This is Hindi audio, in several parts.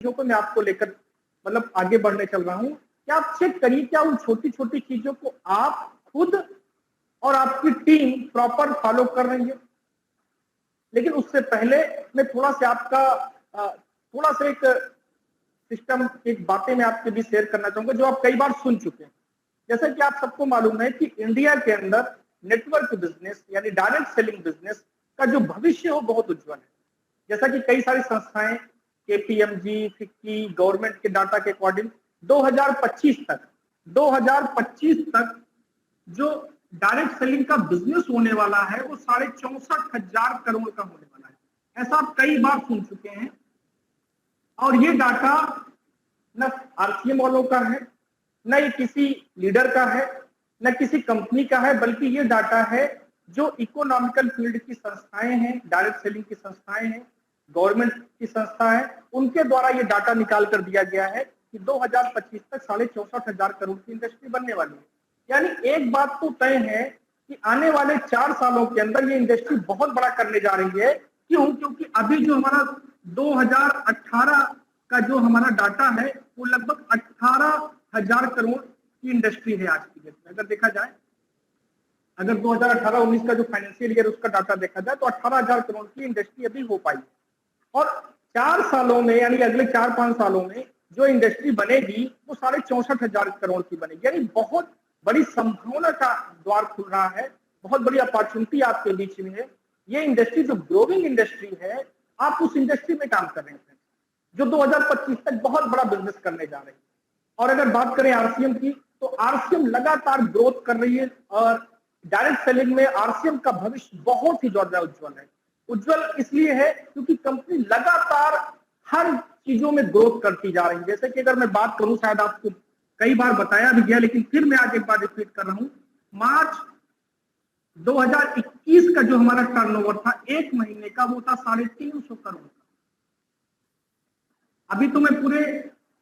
चीजों को मैं आपको लेकर मतलब आगे बढ़ने चल रहा हूँ कि आप चेक करिए क्या उन छोटी छोटी चीजों को आप खुद और आपकी टीम प्रॉपर फॉलो कर रही है। लेकिन उससे पहले मैं थोड़ा सा आपका थोड़ा सा एक सिस्टम एक बातें मैं आपके बीच शेयर करना चाहूंगा जो आप कई बार सुन चुके हैं। जैसा कि आप सबको मालूम है कि इंडिया के अंदर नेटवर्क बिजनेस यानी डायरेक्ट सेलिंग बिजनेस का जो भविष्य हो बहुत उज्जवल है। जैसा कि कई सारी संस्थाएं केपीएमजी, फिक्की, गवर्नमेंट के डाटा के अकॉर्डिंग 2025 तक जो डायरेक्ट सेलिंग का बिजनेस होने वाला है वो 64,500 करोड़ का होने वाला है। ऐसा आप कई बार सुन चुके हैं और ये डाटा न आरसीएम वालों का है, न ये किसी लीडर का है, न किसी कंपनी का है, बल्कि ये डाटा है जो इकोनॉमिकल फील्ड की संस्थाएं हैं, डायरेक्ट सेलिंग की संस्थाएं हैं, गवर्नमेंट की संस्था है, उनके द्वारा ये डाटा निकाल कर दिया गया है कि 2025 तक 64,500 करोड़ की इंडस्ट्री बनने वाली है। यानी एक बात तो तय है कि आने वाले 4 सालों के अंदर ये इंडस्ट्री बहुत बड़ा करने जा रही है। क्यों? क्योंकि अभी जो हमारा 2018 का जो हमारा डाटा है वो लगभग 18,000 करोड़ की इंडस्ट्री है आज की डेट में। अगर देखा जाए, अगर 2018-19 का जो फाइनेंशियल ईयर उसका डाटा देखा जाए तो 18,000 करोड़ की इंडस्ट्री अभी हो पाई और 4 सालों में यानी अगले 4-5 सालों में जो इंडस्ट्री बनेगी वो 64,500 करोड़ की बनेगी। यानी बहुत बड़ी संभावना का द्वार खुल रहा है, बहुत बड़ी अपॉर्चुनिटी आपके बीच में है। ये इंडस्ट्री जो ग्रोइंग इंडस्ट्री है, आप उस इंडस्ट्री में काम कर रहे हैं जो 2025 तक बहुत बड़ा बिजनेस करने जा रही है। और अगर बात करें आरसीएम की तो आरसीएम लगातार ग्रोथ कर रही है और डायरेक्ट सेलिंग में आरसीएम का भविष्य बहुत ही ज्यादा उज्जवल है। उज्जवल इसलिए है क्योंकि कंपनी लगातार हर चीजों में ग्रोथ करती जा रही है। जैसे कि अगर मैं बात करूं, शायद आपको कई बार बताया भी गया लेकिन फिर मैं आज एक बार रिपीट कर रहा हूं, मार्च 2021 का जो हमारा टर्नओवर था एक महीने का वो था 350 करोड़ का। अभी तो मैं पूरे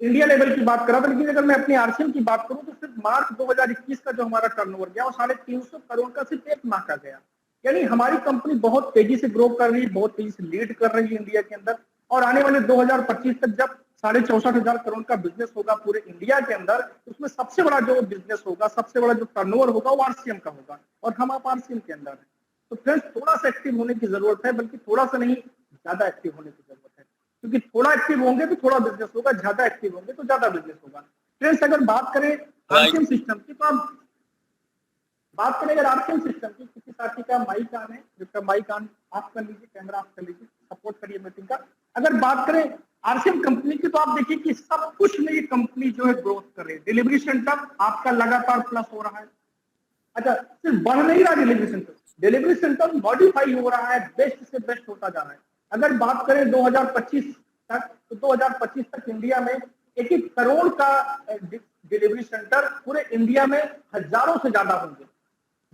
इंडिया लेवल की बात कर रहा था, लेकिन अगर मैं अपने आरसीएम की बात करूं तो सिर्फ मार्च 2021 का जो हमारा टर्नओवर गया वो 350 करोड़ का सिर्फ एक माह का गया। यानी हमारी कंपनी बहुत तेजी से ग्रो कर रही है, बहुत तेजी से लीड कर रही है इंडिया के अंदर। और आने वाले 2025 तक जब 64,500 करोड़ का बिजनेस होगा पूरे इंडिया के अंदर, उसमें सबसे बड़ा जो बिजनेस होगा, सबसे बड़ा जो टर्नओवर होगा वो आरसीएम का होगा और हम आप आरसीएम के अंदर है। तो फ्रेंड्स थोड़ा सा एक्टिव होने की जरूरत है, बल्कि थोड़ा सा नहीं ज्यादा एक्टिव होने की जरूरत है, क्योंकि थोड़ा एक्टिव होंगे तो थोड़ा बिजनेस होगा, ज्यादा एक्टिव होंगे तो ज्यादा बिजनेस होगा। फ्रेंड्स अगर बात करें आरसीएम सिस्टम की तो आप बात करें अगर आरसीएम सिस्टम की, किसी साथी का माइक ऑन है, जिसका माइक ऑन ऑफ कर लीजिए, कैमरा ऑफ कर लीजिए, सपोर्ट करिए मीटिंग का। अगर बात करें आरसीएम कंपनी की तो आप देखिए कि सब कुछ में ये कंपनी जो है ग्रोथ कर रही है। डिलीवरी सेंटर आपका लगातार प्लस हो रहा है। अच्छा, सिर्फ बढ़ नहीं रहा डिलीवरी सेंटर मॉडिफाई हो रहा है, बेस्ट से बेस्ट होता जा रहा है। अगर बात करें 2025 तक तो 2025 तक इंडिया में 1-1 करोड़ का डिलीवरी सेंटर पूरे इंडिया में हजारों से ज्यादा होंगे,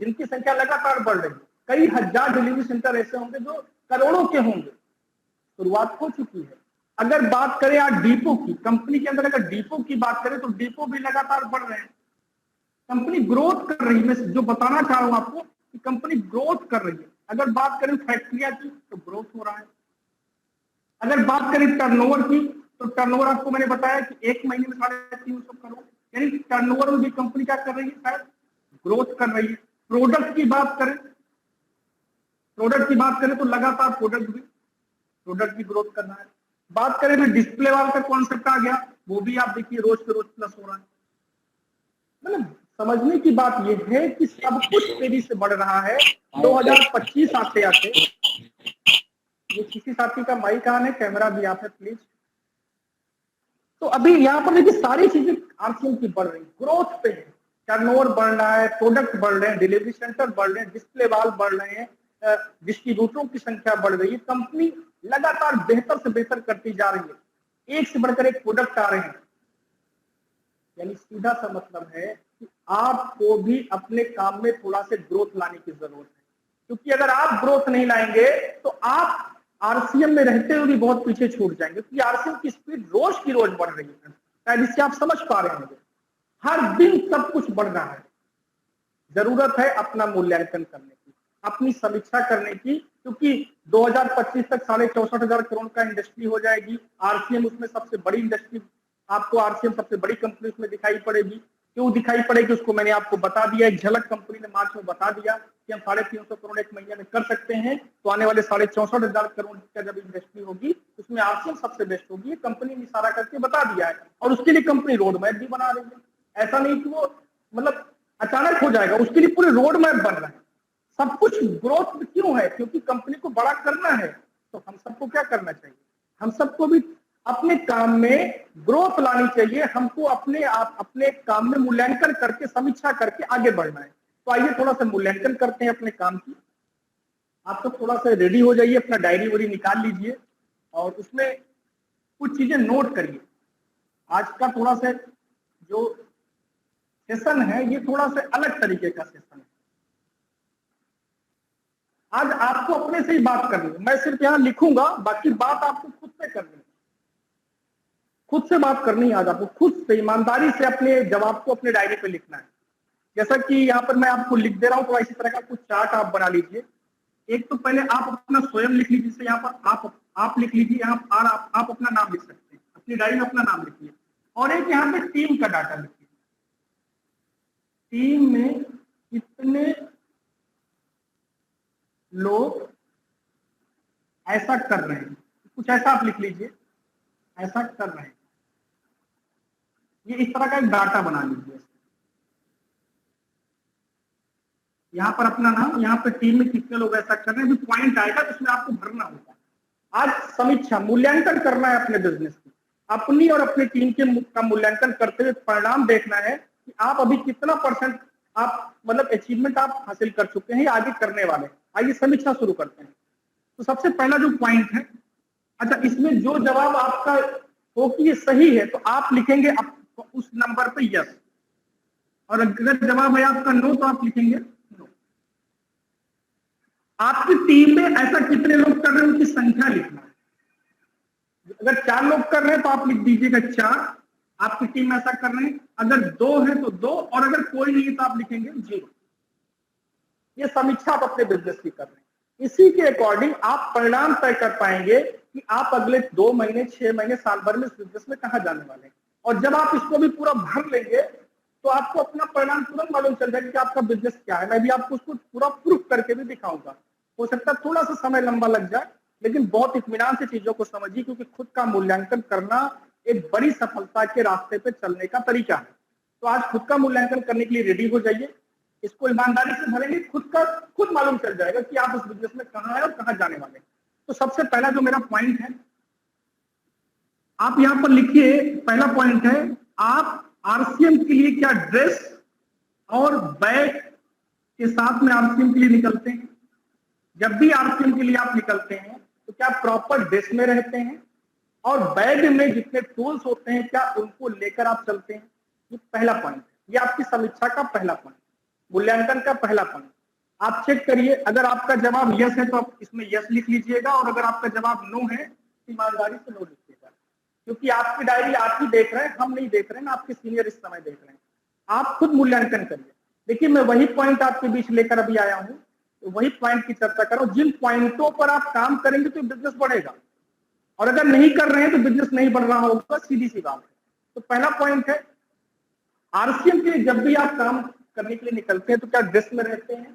जिनकी संख्या लगातार बढ़ रही है। कई हजार डिलीवरी सेंटर ऐसे होंगे जो करोड़ों के होंगे। शुरुआत हो चुकी है। अगर बात करें आज डिपो की, कंपनी के अंदर अगर डिपो की बात करें तो डिपो भी लगातार बढ़ रहे हैं। कंपनी ग्रोथ कर रही है। मैं जो बताना चाह रहा हूं आपको कि कंपनी ग्रोथ कर रही है। अगर बात करें फैक्ट्रियां की तो ग्रोथ हो रहा है। अगर बात करें टर्नओवर की तो टर्नओवर आपको मैंने बताया कि एक महीने में 350 करोड़, यानी टर्नओवर में भी कंपनी क्या कर रही है, शायद ग्रोथ कर रही है। प्रोडक्ट की बात करें तो लगातार प्रोडक्ट भी ग्रोथ करना है। बात करें फिर डिस्प्ले वाल का कॉन्सेप्ट आ गया, वो भी आप देखिए रोज पे रोज प्लस हो रहा है। मतलब समझने की बात यह है कि सब कुछ तेजी से बढ़ रहा है। 2025 आते आते, ये किसी साथी का माइक ऑन है, कैमरा भी आप है प्लीज। तो अभी यहाँ पर देखिए सारी चीजें आरसीएम की बढ़ रही, ग्रोथ पे है। टर्नओवर बढ़ रहा है, प्रोडक्ट बढ़ रहे हैं, डिलीवरी सेंटर बढ़ रहे हैं, डिस्प्ले वाल बढ़ रहे हैं, डिस्ट्रीब्यूटरों की संख्या बढ़ रही है। कंपनी लगातार बेहतर से बेहतर करती जा रही है, एक से बढ़कर एक प्रोडक्ट आ रहे हैं। यानी सीधा सा मतलब है कि आपको भी अपने काम में थोड़ा से ग्रोथ लाने की जरूरत है, क्योंकि अगर आप ग्रोथ नहीं लाएंगे तो आप आरसीएम में रहते हुए भी बहुत पीछे छूट जाएंगे, क्योंकि आरसीएम की स्पीड रोज की रोज बढ़ रही है। शायद इससे आप समझ पा रहे होंगे, हर दिन सब कुछ बढ़ रहा है। जरूरत है अपना मूल्यांकन करने की। अपनी समीक्षा करने की, क्योंकि 2025 तक 64,500 करोड़ का इंडस्ट्री हो जाएगी। आरसीएम उसमें सबसे बड़ी इंडस्ट्री, आपको आरसीएम सबसे बड़ी कंपनी उसमें दिखाई पड़ेगी। क्यों दिखाई पड़ेगी उसको मैंने आपको बता दिया, एक झलक कंपनी ने मार्च में बता दिया कि हम 350 करोड़ एक महीने में कर सकते हैं। तो आने वाले 64,500 करोड़ का जब इंडस्ट्री होगी उसमें आरसीएम सबसे बेस्ट होगी, ये कंपनी ने इशारा करके बता दिया है। और उसके लिए कंपनी रोड मैप भी बना रही है। ऐसा नहीं कि वो मतलब अचानक हो जाएगा, उसके लिए पूरे रोड मैप बन रहा है। सब कुछ ग्रोथ क्यों है? क्योंकि कंपनी को बड़ा करना है। तो हम सबको क्या करना चाहिए? हम सबको भी अपने काम में ग्रोथ लानी चाहिए। हमको अपने काम में मूल्यांकन करके, समीक्षा करके आगे बढ़ना है। तो आइए थोड़ा सा मूल्यांकन करते हैं अपने काम की। आप सब थोड़ा सा रेडी हो जाइए, अपना डायरी वायरी निकाल लीजिए और उसमें कुछ चीजें नोट करिए। आज का थोड़ा सा जो सेशन है ये थोड़ा सा अलग तरीके का सेशन है। आज आपको अपने से ही बात करनी है, मैं सिर्फ यहाँ लिखूंगा, बाकी बात आपको खुद से करनी है। खुद से बात करनी है आज आपको, खुद से ईमानदारी से अपने जवाब को अपने डायरी पे लिखना है। जैसा कि यहाँ पर मैं आपको लिख दे रहा हूँ, तो इसी तरह का कुछ चार्ट आप बना लीजिए। एक तो पहले आप अपना स्वयं लिख लीजिए, जैसे यहाँ पर आप लिख लीजिए, यहाँ आप अपना नाम लिख सकते हैं, अपनी डायरी में अपना नाम लिखिए। और एक यहाँ पे टीम का डाटा लिखिए, टीम में कितने लोग ऐसा कर रहे हैं, कुछ ऐसा आप लिख लीजिए, ऐसा कर रहे हैं। ये इस तरह का एक डाटा बना लीजिए। यहाँ पर अपना नाम, यहाँ पर टीम में कितने लोग ऐसा कर रहे हैं, जो पॉइंट आएगा उसमें आपको भरना होगा। आज समीक्षा, मूल्यांकन करना है अपने बिजनेस की, अपनी और अपनी टीम के का मूल्यांकन करते हुए परिणाम देखना है कि आप अभी कितना % आप मतलब अचीवमेंट आप हासिल कर चुके हैं या आगे करने वाले। आइए समीक्षा शुरू करते हैं। तो सबसे पहला जो पॉइंट है, अच्छा इसमें जो जवाब आपका हो कि ये सही है तो आप लिखेंगे उस नंबर पे यस, और अगर जवाब है आपका नो तो आप लिखेंगे नो। आपकी टीम में ऐसा कितने लोग कर रहे हैं उनकी संख्या लिखना है। अगर 4 लोग कर रहे हैं तो आप लिख दीजिएगा 4, आपकी टीम में ऐसा कर रहे हैं। अगर 2 है तो 2, और अगर कोई नहीं है तो आप लिखेंगे 0। ये समीक्षा आप अपने बिजनेस की कर रहे हैं। इसी के अकॉर्डिंग आप परिणाम तय कर पाएंगे कि आप अगले 2 महीने, 6 महीने, साल भर में इस बिजनेस में कहां जाने वाले हैं। और जब आप इसको भी पूरा भर लेंगे तो आपको अपना परिणाम तुरंत मालूम चल जाएगा कि आपका बिजनेस क्या है। मैं भी आपको उसको पूरा प्रूफ करके भी दिखाऊंगा। हो सकता है थोड़ा सा समय लंबा लग जाए, लेकिन बहुत इत्मीनान से चीजों को समझिए, क्योंकि खुद का मूल्यांकन करना एक बड़ी सफलता के रास्ते पे चलने का तरीका है। तो आज खुद का मूल्यांकन करने के लिए रेडी हो जाइए। इसको ईमानदारी से भरेंगे, खुद मालूम चल जाएगा कि आप उस बिजनेस में कहां है और कहां जाने वाले हैं। तो सबसे पहला जो मेरा पॉइंट है, आप यहां पर लिखिए। पहला पॉइंट है, आप आरसीएम के लिए क्या ड्रेस और बैग के साथ में आरसीएम के लिए निकलते हैं? जब भी आरसीएम के लिए आप निकलते हैं तो क्या प्रॉपर ड्रेस में रहते हैं? और बैग में जितने टूल्स होते हैं क्या उनको लेकर आप चलते हैं? ये पहला पॉइंट है, ये आपकी समीक्षा का पहला पॉइंट, मूल्यांकन का पहला पॉइंट। आप चेक करिए, अगर आपका जवाब यस है तो आप इसमें यस लिख लीजिएगा, और अगर आपका जवाब नो है तो ईमानदारी से नो लिखिएगा। क्योंकि आपकी डायरी आप ही देख रहे हैं, हम नहीं देख रहे हैं ना, आपके सीनियर इस समय देख रहे हैं। आप खुद मूल्यांकन करिए। देखिए मैं वही पॉइंट आपके बीच लेकर अभी आया हूं, तो वही पॉइंट की चर्चा कर रहा हूं। जिन पॉइंटों पर आप काम करेंगे तो बिजनेस बढ़ेगा, और अगर नहीं कर रहे हैं तो बिजनेस नहीं बढ़ रहा होगा, सीधी सी बात है। तो पहला पॉइंट है, आरसीएम के लिए जब भी आप काम करने के लिए निकलते हैं तो क्या ड्रेस में रहते हैं,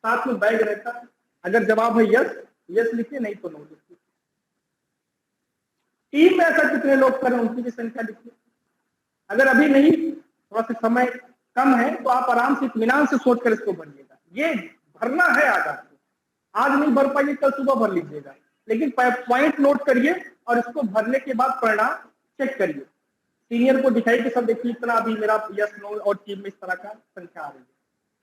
साथ में बैग रहता है? अगर जवाब है यस, यस लिखिए, नहीं तो नो लिखिए। टीम में ऐसा कितने लोग करें उनकी भी संख्या लिखिए। अगर अभी नहीं, थोड़ा सा समय कम है, तो आप आराम से इत्मीनान से सोचकर इसको भरिएगा। ये भरना है आज आपको, आज नहीं भर पाइए कल सुबह भर लीजिएगा, लेकिन पॉइंट नोट करिए और इसको भरने के बाद परिणाम चेक करिए। सीनियर को दिखाई कि सर देखिए इतना अभी मेरा यस नो, और टीम में इस तरह का संख्या आ रही है।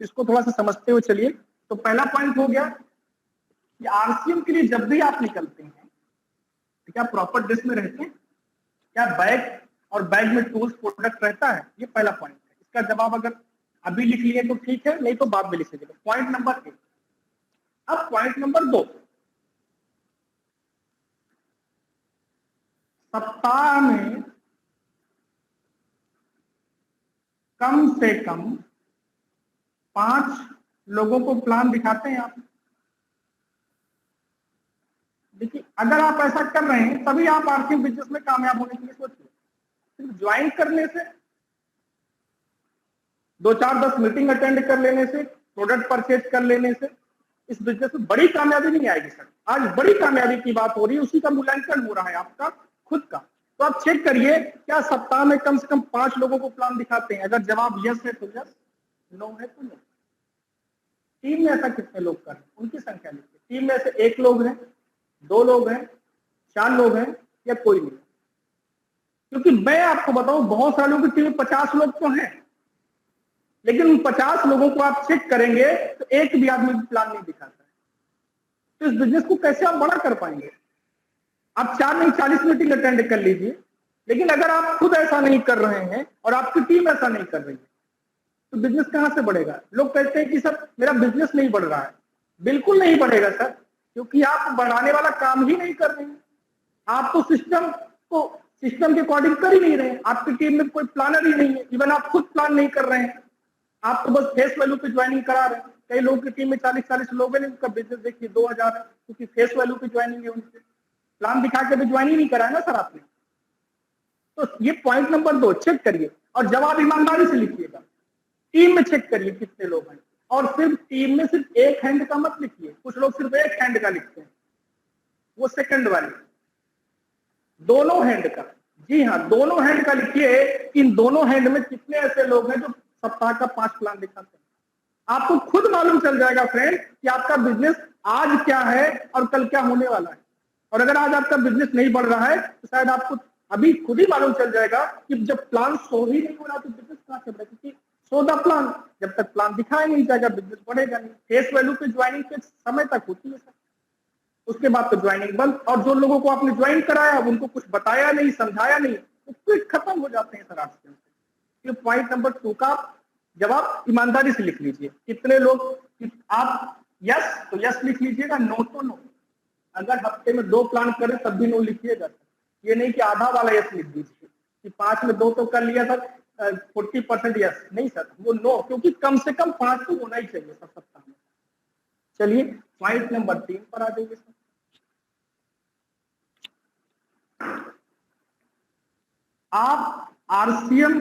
इसको थोड़ा सा समझते हुए चलिए। तो पहला पॉइंट हो गया कि आरसीएम के लिए जब भी आप निकलते हैं तो क्या प्रॉपर ड्रेस में रहते हैं, क्या बैग और बैग में टूल्स प्रोडक्ट रहता है? ये पहला पॉइंट है। इसका जवाब अगर अभी लिख लिए तो ठीक है, नहीं तो बाद में लिख लीजिएगा। Point number 1। अब पॉइंट नंबर 2, सप्ताह में कम से कम 5 लोगों को प्लान दिखाते हैं आप। अगर आप ऐसा कर रहे हैं तभी आप आर्थिक बिजनेस में कामयाब होने के लिए सोचिए। सिर्फ ज्वाइन करने से, 2-4-10 मीटिंग अटेंड कर लेने से, प्रोडक्ट परचेज कर लेने से इस बिजनेस में बड़ी कामयाबी नहीं आएगी सर। आज बड़ी कामयाबी की बात हो रही है, उसी का मूल्यांकन हो रहा है आपका खुद का। तो आप चेक करिए, क्या सप्ताह में कम से कम 5 लोगों को प्लान दिखाते हैं? अगर जवाब यस है तो यस, नो है तो नो। टीम में ऐसा कितने लोग कर रहे हैं, उनकी संख्या लिखिए। टीम में से 1 लोग हैं, 2 लोग हैं, 4 लोग हैं या कोई नहीं? क्योंकि मैं आपको बताऊं, बहुत सारे लोगों की टीम में 50 लोग तो हैं, लेकिन उन 50 लोगों को आप चेक करेंगे तो एक भी आदमी प्लान नहीं दिखाता है। तो इस बिजनेस को कैसे आप बड़ा कर पाएंगे? आप 4 नहीं 40 मीटिंग अटेंड कर लीजिए, लेकिन अगर आप खुद ऐसा नहीं कर रहे हैं और आपकी टीम ऐसा नहीं कर रही है तो बिजनेस कहां से बढ़ेगा? लोग कहते हैं कि सर मेरा बिजनेस नहीं बढ़ रहा है। बिल्कुल नहीं बढ़ेगा सर, क्योंकि आप बढ़ाने वाला काम ही नहीं कर रहे हैं। आप तो सिस्टम के अकॉर्डिंग कर ही नहीं रहे हैं। आपकी टीम में कोई प्लानर ही नहीं है, इवन आप खुद प्लान नहीं कर रहे हैं। आप तो बस फेस वैल्यू पे ज्वाइनिंग करा रहे हैं। कई लोगों की टीम में 40-40 लोग हैं, उनका बिजनेस देखिए 2000 है, क्योंकि फेस वैल्यू पे ज्वाइनिंग है उनसे। प्लान दिखा के भी ज्वाइनिंग नहीं कराया ना सर आपने। तो ये पॉइंट नंबर 2 चेक करिए और जवाब ईमानदारी से लिखिएगा। टीम में चेक करिए कितने लोग हैं, और सिर्फ टीम में सिर्फ एक हैंड का मत लिखिए। कुछ लोग सिर्फ एक हैंड का लिखते हैं, वो सेकंड वाली, दोनों हैंड का। जी हाँ, दोनों हैंड का लिखिए। इन दोनों हैंड में कितने ऐसे लोग हैं जो सप्ताह का 5 प्लान दिखाते हैं। आपको खुद मालूम चल जाएगा फ्रेंड कि आपका बिजनेस आज क्या है और कल क्या होने वाला है। और अगर आज आपका बिजनेस नहीं बढ़ रहा है तो शायद आपको अभी खुद ही मालूम चल जाएगा कि जब प्लान शो ही नहीं हो रहा तो बिजनेस कहां से बढ़ेगा। क्योंकि शो द प्लान, जब तक प्लान दिखाया नहीं जाएगा बिजनेस बढ़ेगा नहीं। फेस वैल्यू पे ज्वाइनिंग के समय तक होती है सर, उसके बाद तो ज्वाइनिंग बंद। और जो लोगों को आपने ज्वाइन कराया उनको कुछ बताया नहीं, समझाया नहीं, तो क्विक खत्म हो जाते हैं सर आपके। ये पॉइंट नंबर 2 का जवाब ईमानदारी से लिख लीजिए। कितने लोग, आप यस तो यस लिख लीजिएगा, नो तो नो। अगर हफ्ते में 2 प्लान करें तब भी नो लिखिएगा। ये नहीं कि आधा वाला यस लिख दीजिए कि 5 में 2 तो कर लिया सर, 40% यस। नहीं सर, वो नो, क्योंकि कम से कम 5 तो होना ही चाहिए सर सप्ताह में। चलिए पॉइंट नंबर 3 पर आ जाइए सर। आप आरसीएम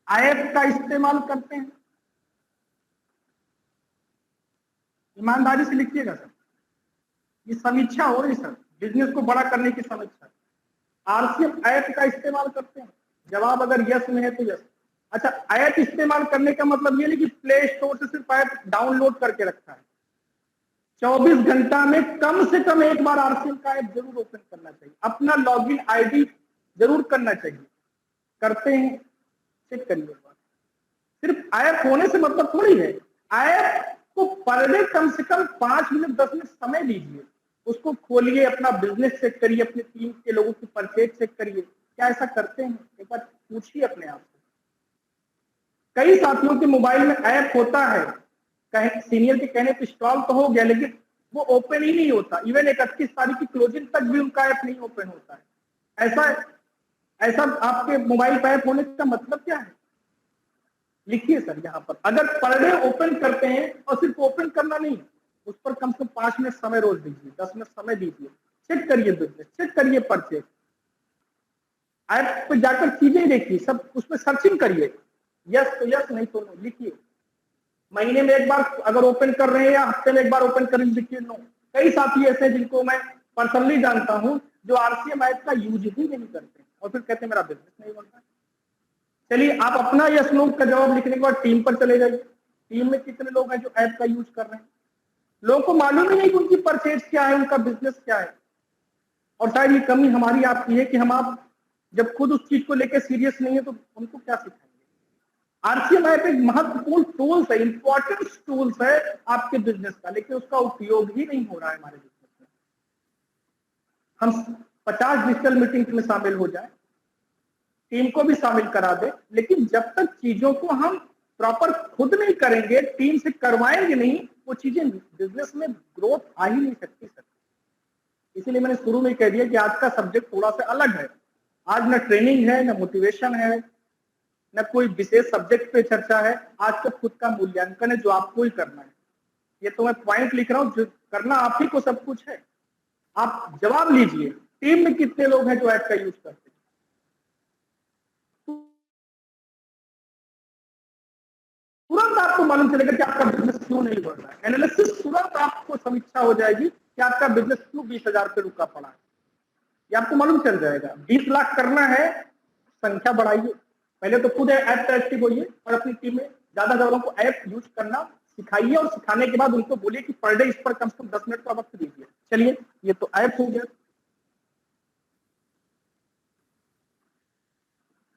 ऐप का इस्तेमाल करते हैं? ईमानदारी से लिखिएगा सर। ये समीक्षा हो रही सर, बिजनेस को बड़ा करने की समीक्षा। आरसीएम ऐप का इस्तेमाल करते हैं? जवाब अगर यस में है तो यस। अच्छा, ऐप इस्तेमाल करने का मतलब ये नहीं कि प्ले स्टोर से सिर्फ ऐप डाउनलोड करके रखा है। 24 घंटा में कम से कम एक बार आरसीएम का ऐप जरूर ओपन करना चाहिए, अपना लॉगिन आईडी जरूर करना चाहिए। करते हैं? चेक करिए एक बार। सिर्फ ऐप होने से मतलब थोड़ी है। ऐप को पर डे कम से कम 5 मिनट 10 मिनट समय दीजिए, उसको खोलिए, अपना बिजनेस चेक करिए, अपनी टीम के लोगों की परचेज चेक करिए। क्या ऐसा करते हैं? एक बार पूछिए अपने आप से। कई साथियों के मोबाइल में ऐप होता है, कहीं सीनियर के कहने पर इंस्टॉल तो हो गया, लेकिन वो ओपन ही नहीं होता। इवन 31 तारीख की क्लोजिंग तक भी उनका ऐप नहीं ओपन होता है। ऐसा आपके मोबाइल पर ऐप होने का मतलब क्या है? लिखिए सर यहाँ पर। अगर पर डे ओपन करते हैं, और सिर्फ ओपन करना नहीं, उस पर कम से कम 5 मिनट समय रोज दीजिए, 10 मिनट समय दीजिए। चेक करिए बिजनेस, चेक करिए परचेज, ऐप पे जाकर चीजें देखिए, सब उसमें सर्चिंग करिए। यस तो यस, नहीं तो नो लिखिए। महीने में एक बार अगर ओपन कर रहे हैं या हफ्ते में एक बार ओपन कर लिखिए नो। कई साथी ऐसे हैं जिनको मैं पर्सनली जानता हूं जो आरसीएम ऐप का यूज ही नहीं करते और फिर कहते हैं मेरा बिजनेस नहीं बन रहा। चलिए, आप अपना यस नो का जवाब लिखने के बाद टीम पर चले जाइए। टीम में कितने लोग हैं जो ऐप का यूज कर रहे हैं? लोगों को मालूम ही नहीं कि उनकी परचेज क्या है, उनका बिजनेस क्या है। और शायद ये कमी हमारी आपकी है कि हम आप जब खुद उस चीज को लेकर सीरियस नहीं है तो उनको क्या सिखाएंगे। आरसीएम ऐप एक महत्वपूर्ण टूल्स है, इंपॉर्टेंट टूल्स है आपके बिजनेस का, लेकिन उसका उपयोग ही नहीं हो रहा है हमारे बिजनेस में। हम 50 डिजिटल मीटिंग में शामिल हो जाए, टीम को भी शामिल करा दे, लेकिन जब तक चीजों को हम प्रॉपर खुद नहीं करेंगे, टीम से करवाएंगे नहीं, वो चीजें बिजनेस में ग्रोथ आ ही नहीं सकती सर। इसीलिए मैंने शुरू में कह दिया कि आज का सब्जेक्ट थोड़ा सा अलग है। आज न ट्रेनिंग है, न मोटिवेशन है, न कोई विशेष सब्जेक्ट पे चर्चा है। आज तो खुद का मूल्यांकन है जो आपको ही करना है। ये तो मैं पॉइंट लिख रहा हूँ, जो करना आप ही को सब कुछ है। आप जवाब लीजिए, टीम में कितने लोग हैं जो ऐप का यूज करते हैं? तुरंत आपको मालूम चलेगा कि आपका बिजनेस क्यों नहीं बढ़ रहा है। एनालिसिस तुरंत आपको समीक्षा हो जाएगी कि आपका बिजनेस क्यों 20,000 पे रुका पड़ा है, ये आपको मालूम चल जाएगा। 20 लाख करना है, संख्या बढ़ाइए, पहले तो खुद ऐप का एक्टिव होइए और अपनी टीम में ज्यादा लोगों को ऐप यूज करना सिखाइए और सिखाने के बाद उनको बोलिए कि पर डे इस पर कम से कम 10 मिनट का वक्त दीजिए। चलिए, ये तो ऐप हो गया।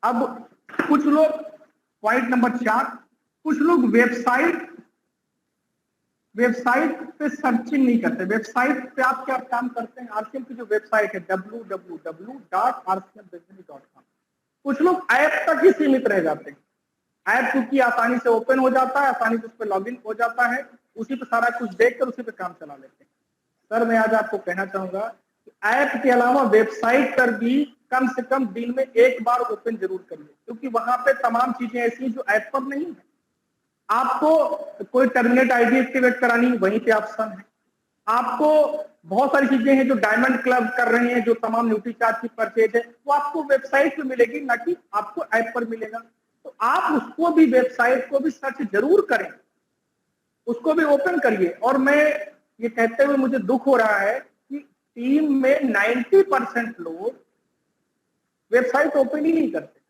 अब कुछ लोग, पॉइंट नंबर 4, कुछ लोग वेबसाइट पे सर्चिंग नहीं करते। वेबसाइट पे आप क्या काम करते हैं? आरसीएम की जो वेबसाइट है www.rcmbusiness.com, कुछ लोग ऐप तक ही सीमित रह जाते हैं। ऐप क्योंकि आसानी से ओपन हो जाता है, आसानी से उस पर लॉगिन हो जाता है, उसी पे सारा कुछ देखकर उसी पे काम चला लेते हैं। सर मैं आज आपको कहना चाहूंगा कि ऐप के अलावा वेबसाइट पर भी कम से कम दिन में एक बार ओपन जरूर करिए, क्योंकि वहां पे तमाम चीजें ऐसी हैं जो ऐप पर नहीं है। आपको कोई टर्मिनेट आईडी एक्टिवेट करानी, वहीं पे ऑप्शन है। आपको बहुत सारी चीजें हैं जो डायमंड क्लब कर रहे हैं, जो तमाम न्यूट्री चार्ज की परचेज है, वो आपको वेबसाइट पे मिलेगी, ना कि आपको ऐप पर मिलेगा। तो आप उसको भी, वेबसाइट को भी सर्च जरूर करें, उसको भी ओपन करिए। और मैं ये कहते हुए मुझे दुख हो रहा है कि टीम में 90% लोग वेबसाइट ओपन ही नहीं करते,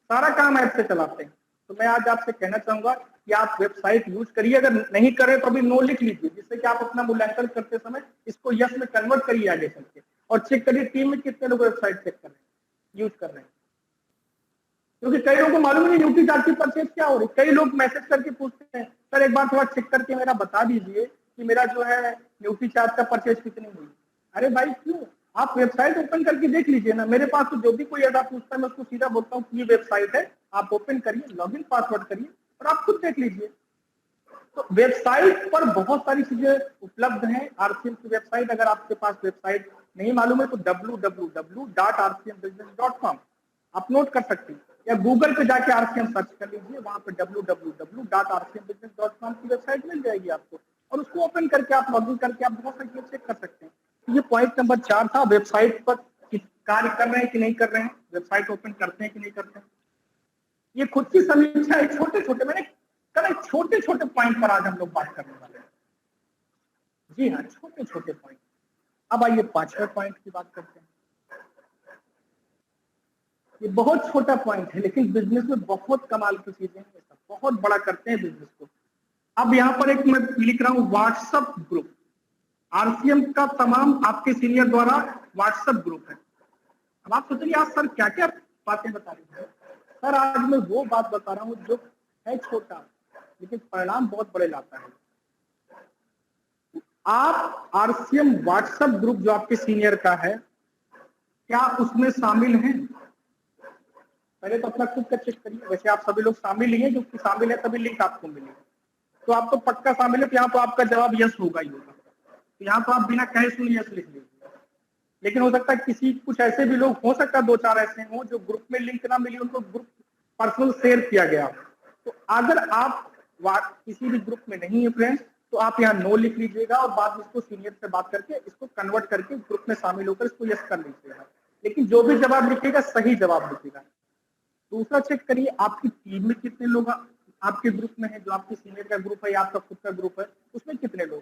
सारा काम ऐप से चलाते हैं। तो मैं आज आपसे कहना चाहूंगा कि आप वेबसाइट यूज करिए, अगर नहीं करें तो अभी नो लिख लीजिए, जिससे कि आप अपना मूल्यांकन करते समय इसको यस में कन्वर्ट करिए आगे चल के, और चेक करिए टीम में कितने लोग वेबसाइट चेक कर रहे हैं, यूज कर रहे हैं। क्योंकि कई लोगों को मालूम नहीं न्यूट्री चार्ज की परचेज क्या हो रही। कई लोग मैसेज करके पूछते हैं, सर एक बार थोड़ा चेक करके मेरा बता दीजिए कि मेरा जो है न्यूट्री चार्ज का परचेज कितनी हुई। अरे भाई क्यों, आप वेबसाइट ओपन करके देख लीजिए ना। मेरे पास तो जो भी कोई ऐसा पूछता है मैं उसको सीधा बोलता हूँ कि ये वेबसाइट है, आप ओपन करिए, लॉगिन पासवर्ड करिए और आप खुद देख लीजिए। तो वेबसाइट पर बहुत सारी चीजें उपलब्ध हैं। आरसीएम की वेबसाइट, अगर आपके पास वेबसाइट नहीं मालूम है तो www.rcmbusiness.com आप नोट कर सकते हैं, या गूगल पे जाके आरसीएम सर्च कर लीजिए, वहां पे www.rcmbusiness.com की वेबसाइट मिल जाएगी आपको, और उसको ओपन करके आप लॉगिन करके आप बहुत सारी चीजें चेक कर सकते हैं। तो ये पॉइंट नंबर 4 था, वेबसाइट पर कार्य कर रहे हैं कि नहीं कर रहे हैं, वेबसाइट ओपन करते हैं कि नहीं करते हैं। ये खुद की समीक्षा है, छोटे छोटे, मैंने कल छोटे छोटे पॉइंट पर आज हम लोग बात करने वाले हैं। जी हाँ, छोटे छोटे पॉइंट। अब आइए 5वें पॉइंट की बात करते हैं। ये बहुत छोटा पॉइंट है, लेकिन बिजनेस में बहुत कमाल की चीजें हैं, सब बहुत बड़ा करते हैं बिजनेस को। अब यहाँ पर एक मैं लिख रहा हूँ, व्हाट्सएप ग्रुप। आरसीएम का तमाम आपके सीनियर द्वारा व्हाट्सएप ग्रुप है। अब आप सोचेंगे आज सर क्या क्या बातें बता रहे हैं। सर आज मैं वो बात बता रहा हूँ जो है छोटा, लेकिन परिणाम बहुत बड़े लाता है। आप आरसीएम व्हाट्सएप ग्रुप जो आपके सीनियर का है, क्या उसमें शामिल हैं? पहले तो अपना खुद का चेक करिए। वैसे आप सभी लोग शामिल ही हैं, जो शामिल है तभी लिंक आपको मिलेगा। तो आप तो पक्का शामिल है, तो यहाँ तो आपका जवाब यस होगा ही होगा। तो यहाँ तो आप बिना कहे सुन यस लिख लीजिए। लेकिन हो सकता है किसी, कुछ ऐसे भी लोग हो सकता है 2-4 ऐसे हों जो ग्रुप में लिंक ना मिली, उनको ग्रुप पर्सनल शेयर किया गया। तो अगर आप किसी भी ग्रुप में नहीं है फ्रेंड्स, तो आप यहाँ नो लिख लीजिएगा और बाद में इसको सीनियर से बात करके इसको कन्वर्ट करके ग्रुप में शामिल होकर इसको यस कर लीजिएगा। लेकिन जो भी जवाब लिखिएगा सही जवाब लिखिएगा। दूसरा चेक करिए आपकी टीम में कितने लोग आपके ग्रुप में है, जो आपके सीनियर का ग्रुप है या आपका खुद का ग्रुप है, उसमें कितने लोग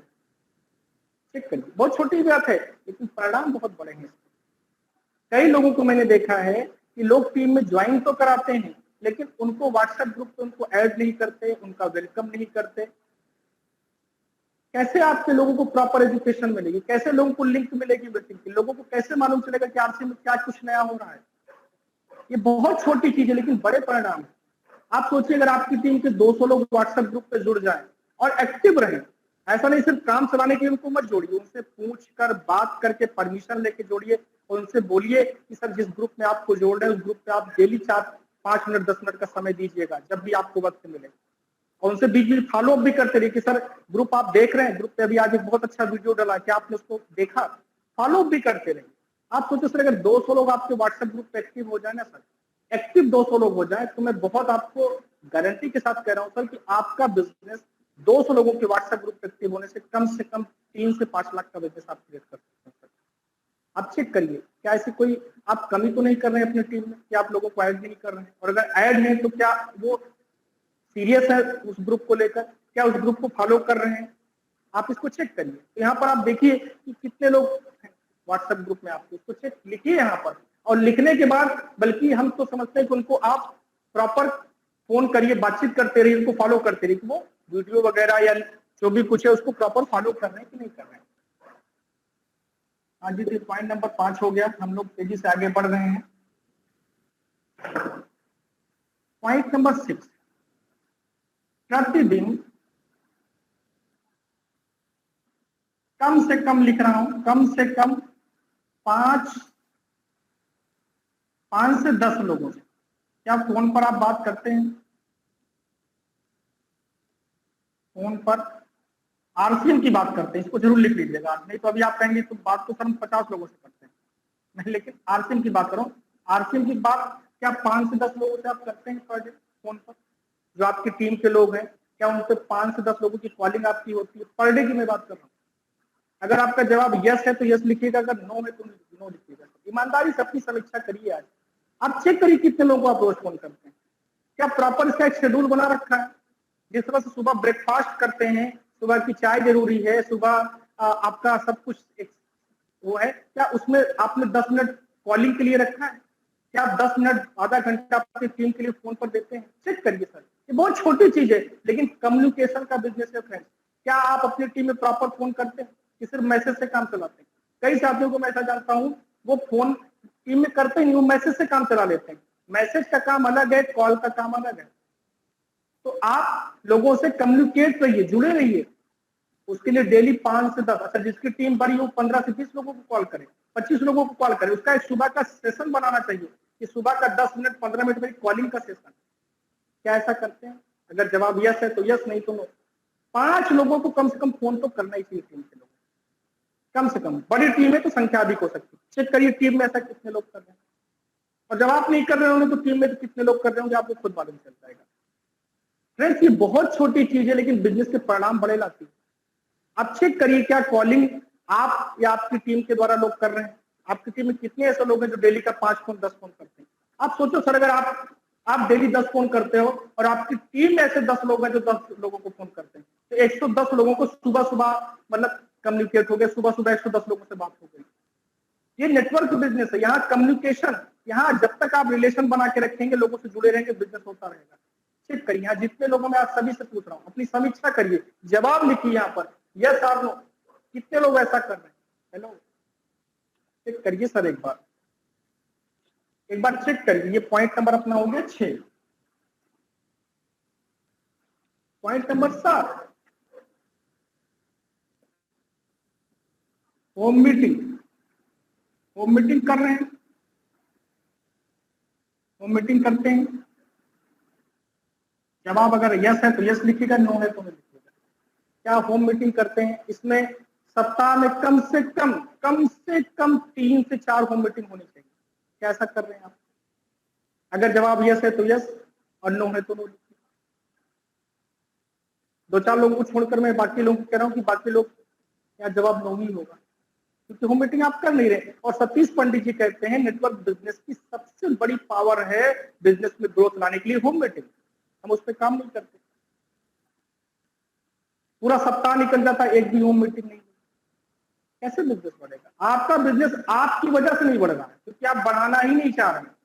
चेक करिए। बहुत छोटी बात है, लेकिन परिणाम बहुत बड़े हैं। कई लोगों को मैंने देखा है कि लोग टीम में ज्वाइन तो कराते हैं, लेकिन उनको व्हाट्सएप ग्रुप पे उनको ऐड नहीं करते, उनका वेलकम नहीं करते। कैसे आपके लोगों को प्रॉपर एजुकेशन मिलेगी, कैसे लोगों को लिंक मिलेगी मीटिंग की, लोगों को कैसे मालूम चलेगा कि आरसी में क्या कुछ नया हो रहा है। ये बहुत छोटी चीज है, लेकिन बड़े परिणाम। आप सोचिए अगर आपकी टीम के 200 लोग व्हाट्सएप ग्रुप पे जुड़ जाएं और एक्टिव रहें, ऐसा नहीं सिर्फ काम चलाने के लिए उनको मत जोड़िए, उनसे पूछ कर बात करके परमिशन लेके जोड़िए और उनसे बोलिए कि सर जिस ग्रुप में आपको जोड़ रहे हैं उस ग्रुप पे आप डेली 4-5 मिनट 10 मिनट का समय दीजिएगा जब भी आपको वक्त मिले। और उनसे बीच बीच फॉलो अप भी करते रहिए कि सर ग्रुप आप देख रहे हैं, ग्रुप पे अभी आज एक बहुत अच्छा वीडियो डाला, क्या आपने उसको देखा? फॉलो अप भी करते रहिए। आप सोचो सर अगर 200 लोग आपके व्हाट्सएप ग्रुप पे एक्टिव हो जाए ना सर, एक्टिव 200 लोग हो जाए, तो मैं बहुत आपको गारंटी के साथ कह रहा हूं सर कि आपका बिजनेस 200 लोगों के व्हाट्सएप ग्रुप पे एक्टिव होने से कम 3 से 5 लाख का बिजनेस आप क्रिएट कर सकते हैं। आप चेक करिए क्या ऐसी कोई आप कमी तो नहीं कर रहे हैं अपनी टीम में कि आप लोगों को ऐड नहीं कर रहे हैं, और अगर ऐड है तो क्या वो सीरियस है उस ग्रुप को लेकर, क्या उस ग्रुप को फॉलो कर रहे हैं, आप इसको चेक करिए। तो यहाँ पर आप देखिए कि कितने लोग हैं व्हाट्सएप ग्रुप में, आपको इसको चेक लिखिए यहाँ पर, और लिखने के बाद बल्कि हम तो समझते हैं कि उनको आप प्रॉपर फोन करिए, बातचीत करते रहिए, उनको फॉलो करते रहिए कि वो वीडियो वगैरह या जो भी कुछ है उसको प्रॉपर फॉलो कर रहे हैं कि नहीं कर रहे हैं। हाँ जी, तो पॉइंट नंबर 5 हो गया, हम लोग तेजी से आगे बढ़ रहे हैं। पॉइंट नंबर 6, प्रतिदिन कम से कम लिख रहा हूं, कम से कम 5 से 10 लोगों से क्या फोन पर आप बात करते हैं? फोन पर आरसीएम की बात करते हैं, इसको जरूर लिख लीजिएगा, नहीं तो अभी आप कहेंगे तो बात तो सर हम 50 लोगों से करते हैं, नहीं, लेकिन आरसीएम की बात करो। आरसीएम की बात क्या 5 से 10 लोगों से आप करते हैं पर डे फोन पर? जो आपकी टीम के लोग हैं, क्या उनसे 5 से 10 लोगों की कॉलिंग आपकी होती है पर डे की मैं बात कर रहा हूँ? अगर आपका जवाब यस है तो यस लिखिएगा, अगर नो है तो नो लिखिएगा। ईमानदारी से अपनी समीक्षा करिए। आज आप चेक करिए कितने लोगों को आप रोज फोन करते हैं, क्या प्रॉपर इसका एक शेड्यूल बना रखा है? जिस तरह से सुबह ब्रेकफास्ट करते हैं, सुबह की चाय जरूरी है, सुबह आपका सब कुछ एक वो है, क्या उसमें आपने 10 मिनट कॉलिंग के लिए रखा है? क्या आप 10 मिनट आधा घंटा अपनी टीम के लिए फोन पर देते हैं? चेक करिए सर, ये बहुत छोटी चीज है लेकिन कम्युनिकेशन का बिजनेस है फ्रेंड्स। क्या आप अपनी टीम में प्रॉपर फोन करते हैं कि सिर्फ मैसेज से काम चलाते हैं? कई साथियों को मैं ऐसा जानता हूँ, वो फोन टीम में करते नहीं, वो मैसेज से काम चला लेते हैं। मैसेज का काम अलग है, कॉल का काम अलग है। तो आप लोगों से कम्युनिकेट रहिए, जुड़े रहिए। उसके लिए डेली 5 से 10, अच्छा जिसकी टीम बड़ी हो 15 से 20 लोगों को कॉल करें, 25 लोगों को कॉल करें। उसका एक सुबह का सेशन बनाना चाहिए कि सुबह का 10 मिनट 15 मिनट में कॉलिंग का सेशन। क्या ऐसा करते हैं? अगर जवाब यस है तो यस, नहीं तो नो। 5 लोगों को कम से कम फोन तो करना ही चाहिए टीम के लोग, कम से कम। बड़ी टीम है तो संख्या अधिक हो सकती है। चेक करिए टीम में ऐसा कितने लोग कर रहे हैं, और जब आप नहीं कर रहे होंगे तो टीम में तो कितने लोग कर रहे होंगे आपको खुद मालूम चल जाएगा। फ्रेंड्स, ये बहुत छोटी चीज है लेकिन बिजनेस के परिणाम बड़े लाती है। आप चेक करिए क्या कॉलिंग आप या आपकी टीम के द्वारा लोग कर रहे हैं। आपकी टीम में कितने ऐसे लोग हैं जो डेली का 5 फोन 10 फोन करते हैं? आप सोचो सर, अगर आप डेली 10 फोन करते हो और आपकी टीम में ऐसे 10 लोग हैं जो 10 लोगों को फोन करते हैं, तो 110 लोगों को सुबह सुबह मतलब कम्युनिकेट हो गया, सुबह सुबह 110 लोगों से बात हो गई। ये नेटवर्क बिजनेस है, यहाँ कम्युनिकेशन, यहाँ जब तक आप रिलेशन बना के रखेंगे, लोगों से जुड़े रहेंगे, बिजनेस होता रहेगा। चेक करिए यहाँ जितने लोगों में आप सभी से पूछ रहा हूँ, अपनी समीक्षा करिए, जवाब लिखिए यहाँ पर यस और नो, कितने लोग ऐसा कर रहे हैं। हेलो, चेक करिए सर, एक बार चेक करिए। ये पॉइंट नंबर अपना हो गया 6। Point number 7, home meeting. Home meeting कर रहे हैं, होम मीटिंग करते हैं। जवाब अगर यस है तो यस लिखिएगा, नो है तो नो लिखिएगा। क्या होम मीटिंग करते हैं? इसमें सप्ताह में कम से कम 3 से 4 होम मीटिंग होनी चाहिए। क्या ऐसा कर रहे हैं आप? अगर जवाब यस है तो यस और नो है तो नो लिखिए। 2-4 लोगों को छोड़कर मैं बाकी लोगों को कह रहा हूँ कि बाकी लोग यहाँ जवाब नो ही होगा, क्योंकि होम मीटिंग आप कर नहीं रहे। और सतीश पंडित जी कहते हैं नेटवर्क बिजनेस की सबसे बड़ी पावर है बिजनेस में ग्रोथ लाने के लिए होम मीटिंग। हम उस पर काम नहीं करते, पूरा सप्ताह निकल जाता है, एक भी होम मीटिंग नहीं। कैसे बिजनेस बढ़ेगा? आपका बिजनेस आपकी वजह से नहीं बढ़ रहा है क्योंकि आप बढ़ाना ही नहीं चाह रहे हैं।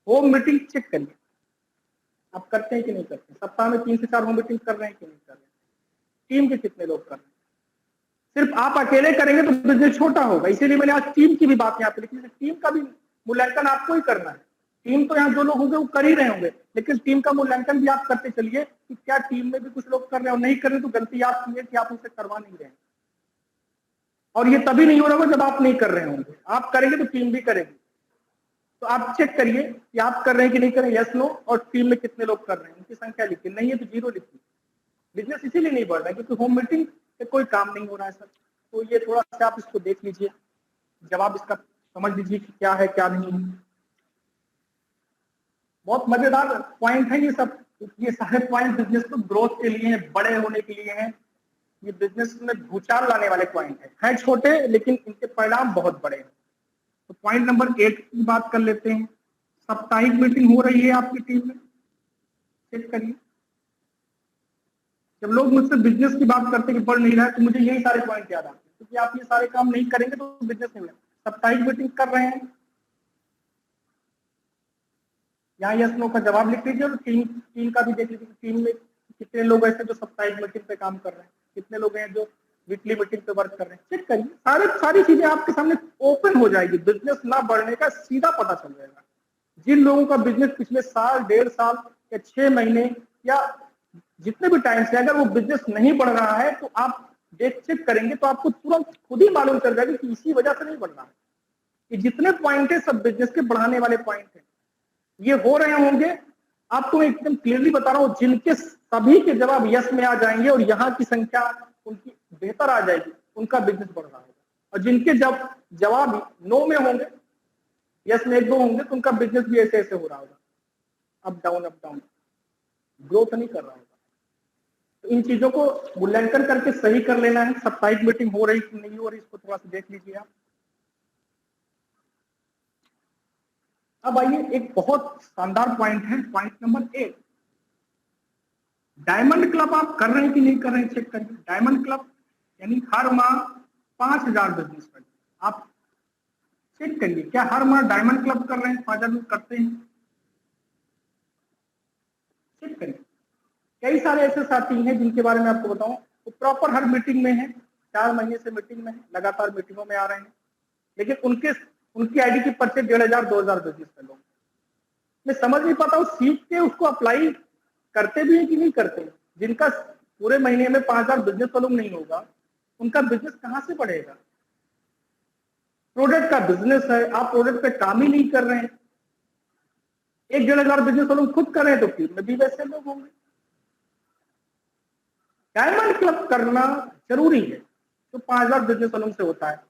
होम मीटिंग चेक करिए आप करते हैं कि नहीं करते। सप्ताह में 3 से 4 होम मीटिंग कर रहे हैं कि नहीं कर रहे हैं? टीम के कितने लोग कर रहे हैं? सिर्फ आप अकेले करेंगे तो बिजनेस छोटा होगा, इसीलिए मैंने आज टीम की भी बात यहाँ पे लिखी। टीम का भी मूल्यांकन आपको ही करना है। टीम तो यहाँ जो लोग होंगे वो कर ही रहे होंगे, लेकिन टीम का मूल्यांकन भी आप करते चलिए कि क्या टीम में भी कुछ लोग कर रहे हैं, और नहीं कर रहे तो गलती आपकी है कि आप उनसे करवा नहीं रहे हैं। और ये तभी नहीं हो रहा होगा जब आप नहीं कर रहे होंगे। आप करेंगे तो टीम भी करेगी। तो आप चेक करिए कि आप कर रहे हैं कि नहीं कर रहे हैं, यस नो, और टीम में कितने लोग कर रहे हैं उनकी संख्या लिखिए, नहीं है तो 0 लिखिए। बिजनेस इसीलिए नहीं बढ़ रहा है क्योंकि होम मीटिंग से कोई काम नहीं हो रहा है सर। तो ये थोड़ा सा आप इसको देख लीजिए, जवाब इसका समझ लीजिए कि क्या है क्या नहीं है। बहुत मजेदार पॉइंट है ये सब। ये सारे पॉइंट बिजनेस को ग्रोथ के लिए हैं, बड़े होने के लिए हैं। ये बिजनेस में भूचाल लाने वाले पॉइंट हैं छोटे लेकिन इनके परिणाम बहुत बड़े हैं। तो पॉइंट नंबर 8 की बात कर लेते हैं। साप्ताहिक मीटिंग हो रही है आपकी टीम में, चेक करिए। जब लोग मुझसे बिजनेस की बात करते हैं कि बढ़ नहीं रहा है, तो मुझे यही सारे पॉइंट याद आते हैं, क्योंकि आप ये सारे काम नहीं करेंगे तो बिजनेस नहीं होगा। साप्ताहिक मीटिंग कर रहे हैं, यहाँ यस नो का जवाब लिख लीजिए और टीम का भी देख लीजिए। टीम में कितने लोग ऐसे जो साप्ताहिक मीटिंग पे काम कर रहे हैं, कितने लोग हैं जो वीकली मीटिंग पे वर्क कर रहे हैं, चेक करिए। सारी चीजें आपके सामने ओपन हो जाएगी। बिजनेस ना बढ़ने का सीधा पता चल जाएगा। जिन लोगों का बिजनेस पिछले साल, 1.5 साल या 6 महीने या जितने भी टाइम से अगर वो बिजनेस नहीं बढ़ रहा है, तो आप चेक करेंगे तो आपको तुरंत खुद ही मालूम चल जाएगा कि इसी वजह से नहीं बढ़ रहा है। ये जितने पॉइंट है सब बिजनेस के बढ़ाने वाले पॉइंट है। ये हो रहे होंगे, आपको एकदम क्लियरली बता रहा हूं, जिनके सभी के जवाब यस में आ जाएंगे और यहाँ की संख्या उनकी बेहतर आ जाएगी, उनका बिजनेस बढ़ रहा होगा। और जिनके जवाब नो में होंगे, यस में 1-2 होंगे, तो उनका बिजनेस भी ऐसे ऐसे हो रहा होगा, अप डाउन, ग्रोथ नहीं कर रहा होगा। तो इन चीजों को मूल्यांकन करके सही कर लेना है। साप्ताहिक मीटिंग हो रही कि नहीं हो रही, इसको थोड़ा सा देख लीजिए आप। अब आइए, एक बहुत शानदार पॉइंट है, पॉइंट नंबर 1। डायमंड क्लब आप कर रहे हैं कि नहीं कर रहे हैं, चेक करिए। डायमंड क्लब यानी हर माह 5,000 बिजनेस करिए। आप चेक करिए, क्या हर माह डायमंड क्लब कर रहे हैं, 5,000 करते हैं, चेक करिए। कई सारे ऐसे साथी हैं जिनके बारे में आपको बताऊं, वो प्रॉपर हर मीटिंग में है, 4 महीने से मीटिंग में है, लगातार मीटिंगों में आ रहे हैं, लेकिन उनकी आईडी की परचेज 1,500 2,000 बिजनेस में लोग। मैं समझ नहीं पाता हूँ, सीख के उसको अप्लाई करते भी है कि नहीं करते। जिनका पूरे महीने में 5,000 बिजनेस वॉल्यूम नहीं होगा, उनका बिजनेस कहां से बढ़ेगा। प्रोडक्ट का बिजनेस है, आप प्रोडक्ट पे काम ही नहीं कर रहे हैं। 1,500 बिजनेस वॉल्यूम खुद कर रहे हैं, तो टीम में भी वैसे लोग होंगे। डायमंड क्लब करना जरूरी है, जो 5,000 बिजनेस वॉल्यूम से होता है।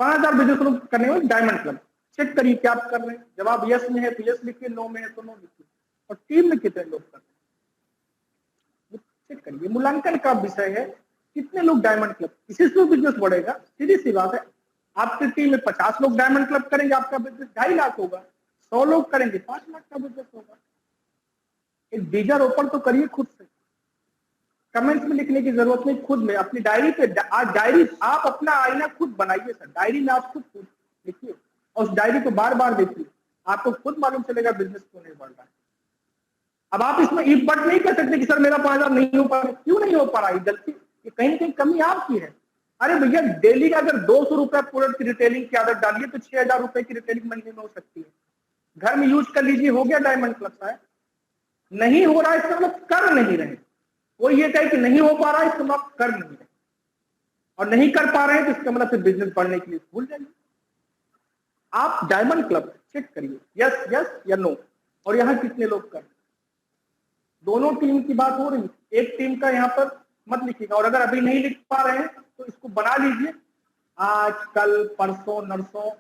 5,000 बिजनेस वॉल्यूम करने में डायमंड क्लब चेक करिए क्या आप कर रहे हैं। जवाब यस में है तो यस लिखिए, नो में है तो नो लिखिए। और टीम में कितने लोग कर रहे हैं चेक करिए। मूल्यांकन का विषय है कितने लोग डायमंड क्लब, इसी से बिजनेस बढ़ेगा। सीधी सी बात है, आपकी टीम में 50 लोग डायमंड क्लब करेंगे, आपका बिजनेस 2.5 लाख होगा। 100 लोग करेंगे, 5 लाख का बिजनेस होगा। एक बीजारोपण तो करिए खुद से। कमेंट्स में लिखने की जरूरत नहीं, खुद में अपनी डायरी पे, आज डायरी आप अपना आईना खुद बनाइए सर। डायरी में आप खुद लिखिए और उस डायरी को बार बार देखिए, आपको खुद मालूम चलेगा बिजनेस क्यों नहीं बढ़ रहा है। अब आप इसमें इफ बट नहीं कर सकते कि सर मेरा 5,000 नहीं हो पा रहा। क्यों नहीं हो पा रहा है, गलती ये कहीं ना कहीं कमी आपकी है। अरे भैया, डेली का अगर 200 रुपए प्रोडक्ट की रिटेलिंग की आदत डालिए तो 6,000 रुपए की रिटेलिंग महीने में हो सकती है। घर में यूज कर लीजिए, हो गया डायमंड क्लब साहब। नहीं हो रहा है इसका मतलब कर नहीं रहे। कोई ये कहे कि नहीं हो पा रहा है, इसका मतलब कर नहीं रहे, और नहीं कर पा रहे हैं तो इसका मतलब फिर बिजनेस बढ़ने के लिए भूल जाइए। आप डायमंड क्लब चेक करिए, यस यस या नो, और यहाँ कितने लोग कर। दोनों टीम की बात हो रही है, एक टीम का यहाँ पर मत लिखिएगा। और अगर अभी नहीं लिख पा रहे हैं तो इसको बना लीजिए, आज कल परसों नरसों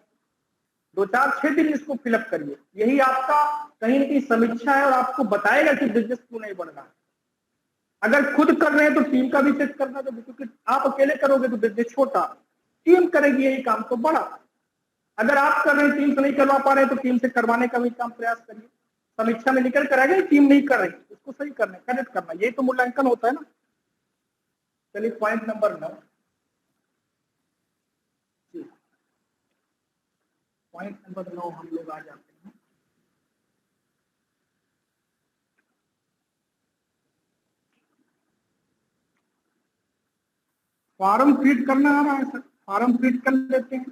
2-4-6 दिन इसको फिलअप करिए। यही आपका कहीं ना कहीं समीक्षा है और आपको बताएगा कि बिजनेस क्यों नहीं बढ़ रहा है। अगर खुद कर रहे हैं तो टीम का भी चेक करना जरूरी, क्योंकि आप अकेले करोगे तो बिजनेस छोटा, टीम करेगी यही काम तो बड़ा। अगर आप कर रहे हैं, टीम से नहीं करवा पा रहे हैं, तो टीम से करवाने का भी काम प्रयास करिए। समीक्षा में निकल कर आएगा टीम नहीं कर रही, उसको सही करना, कनेक्ट करना, यही तो मूल्यांकन होता है ना। चलिए पॉइंट नंबर 9, पॉइंट नंबर 9 हम लोग आ जाते हैं। फॉर्म फीड करना आ रहा है सर, फॉर्म फीड कर लेते हैं,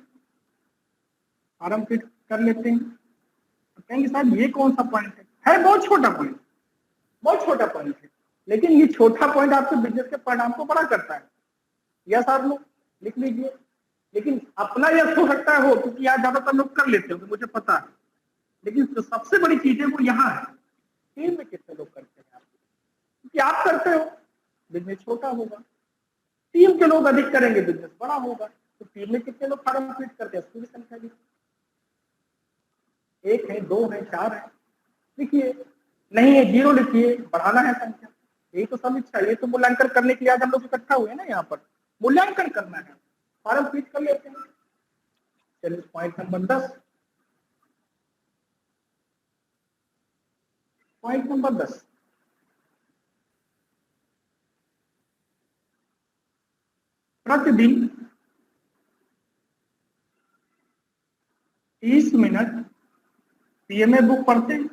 फॉर्म फीड कर लेते हैं। तो कहेंगे साहब ये कौन सा पॉइंट है बहुत छोटा पॉइंट, बहुत छोटा पॉइंट है, लेकिन ये छोटा पॉइंट आपके बिजनेस के परिणाम को बड़ा करता है। यस आप लोग लिख लीजिए, लेकिन अपना यस हो सकता है हो, क्योंकि आज ज्यादातर लोग कर लेते हो, मुझे पता है। लेकिन जो सबसे बड़ी चीज है वो यहाँ है, टीम में कितने लोग करते हैं आप, क्योंकि आप करते हो बिजनेस छोटा होगा, टीम के लोग अधिक करेंगे बिजनेस बड़ा होगा। तो टीम में कितने लोग फॉर्म फीड करते हैं उसकी भी संख्या लिखिए, 1 है 2 है 4 है लिखिए, नहीं है 0 लिखिए, बढ़ाना है संख्या। यही तो समीक्षा, ये तो मूल्यांकन करने के लिए आज हम लोग इकट्ठा हुए ना यहाँ पर, मूल्यांकन करना है। फॉर्म फीड कर लेते हैं, चलिए पॉइंट नंबर 10, पॉइंट नंबर 10, प्रतिदिन 30 मिनट पीएमए बुक पढ़ते हैं,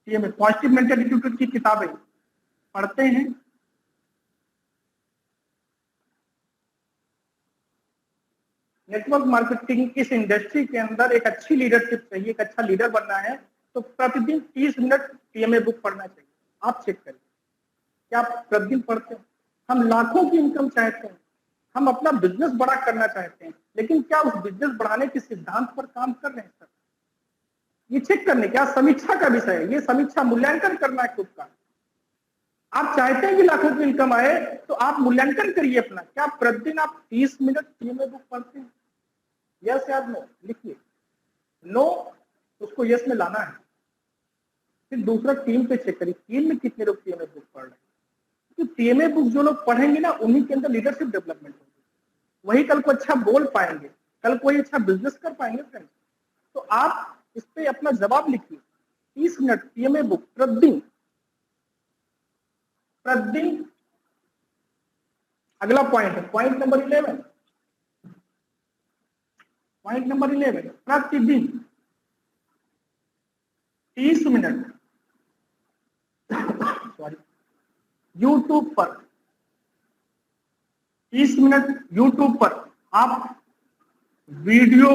पीएमए पॉजिटिव मेंटल एटीट्यूड की किताबें पढ़ते हैं, नेटवर्क मार्केटिंग इस इंडस्ट्री के अंदर एक अच्छी लीडरशिप चाहिए, एक अच्छा लीडर बनना है तो प्रतिदिन 30 मिनट पीएमए बुक पढ़ना चाहिए। आप चेक करिए क्या आप प्रतिदिन पढ़ते हैं? हम लाखों की इनकम चाहते हैं, हम अपना बिजनेस बड़ा करना चाहते हैं, लेकिन क्या उस बिजनेस बढ़ाने के सिद्धांत पर काम कर रहे हैं सर? ये चेक करने क्या समीक्षा का विषय है, ये समीक्षा मूल्यांकन करना है खुद का। आप चाहते हैं कि लाखों की इनकम आए तो आप मूल्यांकन करिए अपना, क्या प्रतिदिन आप 30 मिनट पीएमए बुक पढ़ते हैं? यस या नो लिखिए, नो उसको यस में लाना है। फिर दूसरा टीम पे चेक करिए, टीम में कितने लोग पीएमए बुक पढ़ रहे हैं। तो पीएमए बुक जो लोग पढ़ेंगे ना उन्हीं के अंदर लीडरशिप डेवलपमेंट होगी, वही कल को अच्छा बोल पाएंगे, कल को अच्छा बिजनेस कर पाएंगे फ्रेंड्स। तो आप इस पे अपना जवाब लिखिए, 30 मिनट पीएमए बुक प्रतिदिन, प्रतिदिन। अगला पॉइंट है पॉइंट नंबर 11, पॉइंट नंबर 11, प्रतिदिन 30 मिनट सॉरी यूट्यूब पर, 30 मिनट यूट्यूब पर आप वीडियो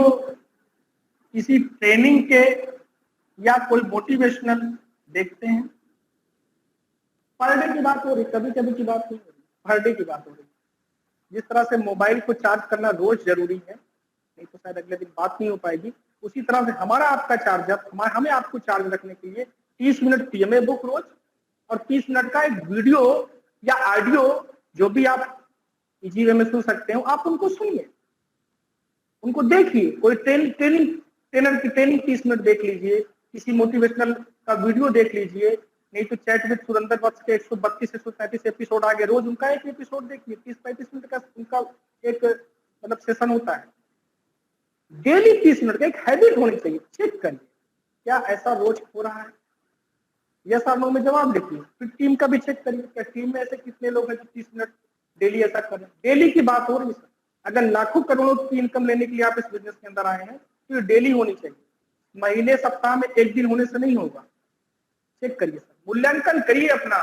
किसी ट्रेनिंग के या कोई मोटिवेशनल देखते हैं। पर डे की बात हो रही, कभी कभी की बात नहीं हो रही, पर डे की बात हो रही। जिस तरह से मोबाइल को चार्ज करना रोज जरूरी है, नहीं तो शायद अगले दिन बात नहीं हो पाएगी, उसी तरह से हमारा आपका चार्जर, हमें आपको चार्ज रखने के लिए 30 मिनट पीएमए बुक रोज और 30 मिनट का एक वीडियो या ऑडियो जो भी आप इजी वे में सुन सकते हो, आप उनको सुनिए, उनको देखिए। कोई ट्रेनर की ट्रेनिंग 30 मिनट देख लीजिए, किसी मोटिवेशनल का वीडियो देख लीजिए, नहीं तो चैट विद सुरेंद्र वत्स के 132 से 137 एपिसोड आगे, रोज उनका एक एपिसोड देखिए, 30-35 मिनट का उनका एक मतलब सेशन होता है। डेली 30 मिनट का एक हैबिट होनी चाहिए। चेक करिए क्या ऐसा रोज हो रहा है, यस और नो में जवाब लिखिए। फिर टीम का भी चेक करिए, क्या टीम में ऐसे कितने लोग हैं जो 30 मिनट डेली ऐसा करें। डेली की बात हो रही है सर, अगर लाखों करोड़ों की इनकम लेने के लिए आप इस बिजनेस के अंदर आए हैं तो ये डेली होनी चाहिए, महीने सप्ताह में एक दिन होने से नहीं होगा। चेक करिए सर, मूल्यांकन करिए अपना।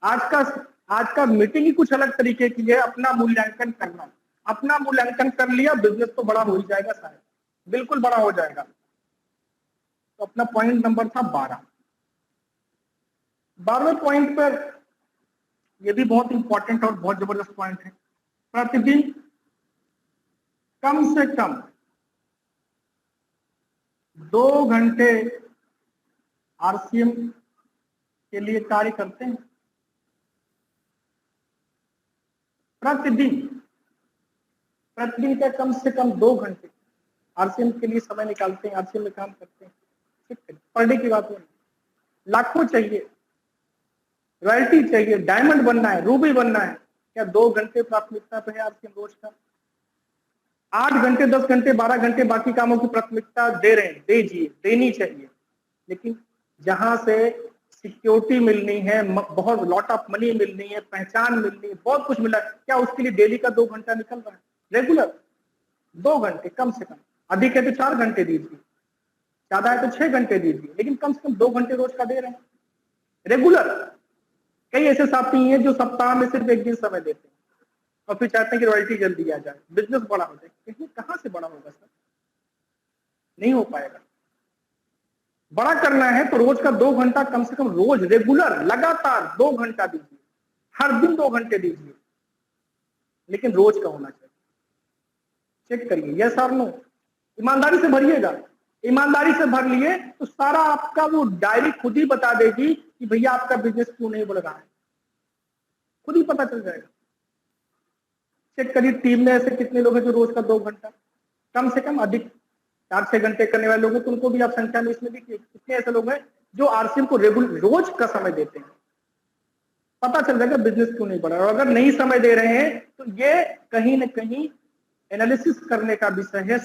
आज का मीटिंग ही कुछ अलग तरीके की है, अपना मूल्यांकन करना। अपना मूल्यांकन कर लिया, बिजनेस तो बड़ा हो ही जाएगा शायद, बिल्कुल बड़ा हो जाएगा। तो अपना पॉइंट नंबर था 12। 12वें पॉइंट पर ये भी बहुत इंपॉर्टेंट और बहुत जबरदस्त पॉइंट है, प्रतिदिन कम से कम 2 घंटे आरसीएम के लिए कार्य करते हैं। प्रतिदिन का कम से कम 2 घंटे आरसीएम के लिए समय निकालते हैं, आरसीएम में काम करते हैं। ठीक है, पर डे की बात है, लाखों चाहिए, रॉयल्टी चाहिए, डायमंड बनना है, रूबी बनना है, क्या 2 घंटे प्राथमिकता पे है आरसीएम रोज का? 8 घंटे 10 घंटे 12 घंटे बाकी कामों की प्राथमिकता दे रहे हैं, दीजिए, देनी चाहिए। लेकिन जहां से सिक्योरिटी मिलनी है, बहुत लॉट ऑफ मनी मिलनी है, पहचान मिलनी है, बहुत कुछ मिला, क्या उसके लिए डेली का 2 घंटा निकल रहा है? रेगुलर 2 घंटे कम से कम, अधिक है तो 4 घंटे दीजिए, ज्यादा है तो 6 घंटे दीजिए, लेकिन कम से कम 2 घंटे रोज का दे रहे हैं रेगुलर। कई ऐसे साथी हैं जो सप्ताह में सिर्फ एक दिन समय देते हैं और फिर चाहते हैं कि रॉयल्टी जल्दी आ जाए, बिजनेस बड़ा हो जाए। कहीं कहां से बड़ा होगा सर? नहीं हो पाएगा। बड़ा करना है तो रोज का 2 घंटा कम से कम, रोज रेगुलर लगातार 2 घंटा दीजिए, हर दिन 2 घंटे दीजिए, लेकिन रोज का होना चाहिए। चेक करिए, यस और नो, ईमानदारी से भरिएगा। ईमानदारी से भर लिए तो सारा आपका वो डायरी खुद ही बता देगी कि भैया आपका बिजनेस क्यों नहीं बढ़ रहा है, खुद ही पता चल जाएगा। चेक करिए टीम में ऐसे कितने लोग हैं जो रोज का 2 घंटा, कम से कम, अधिक 4-6 घंटे करने वाले लोग हैं तो उनको भी आप संख्या में इसमें भी कितने ऐसे लोग हैं जो आरसीएम को रेगुलर रोज का समय देते हैं। पता चल जाएगा बिजनेस क्यों नहीं बढ़ा। और अगर नहीं समय दे रहे हैं तो ये कहीं ना कहीं एनालिसिस करने का विषय है,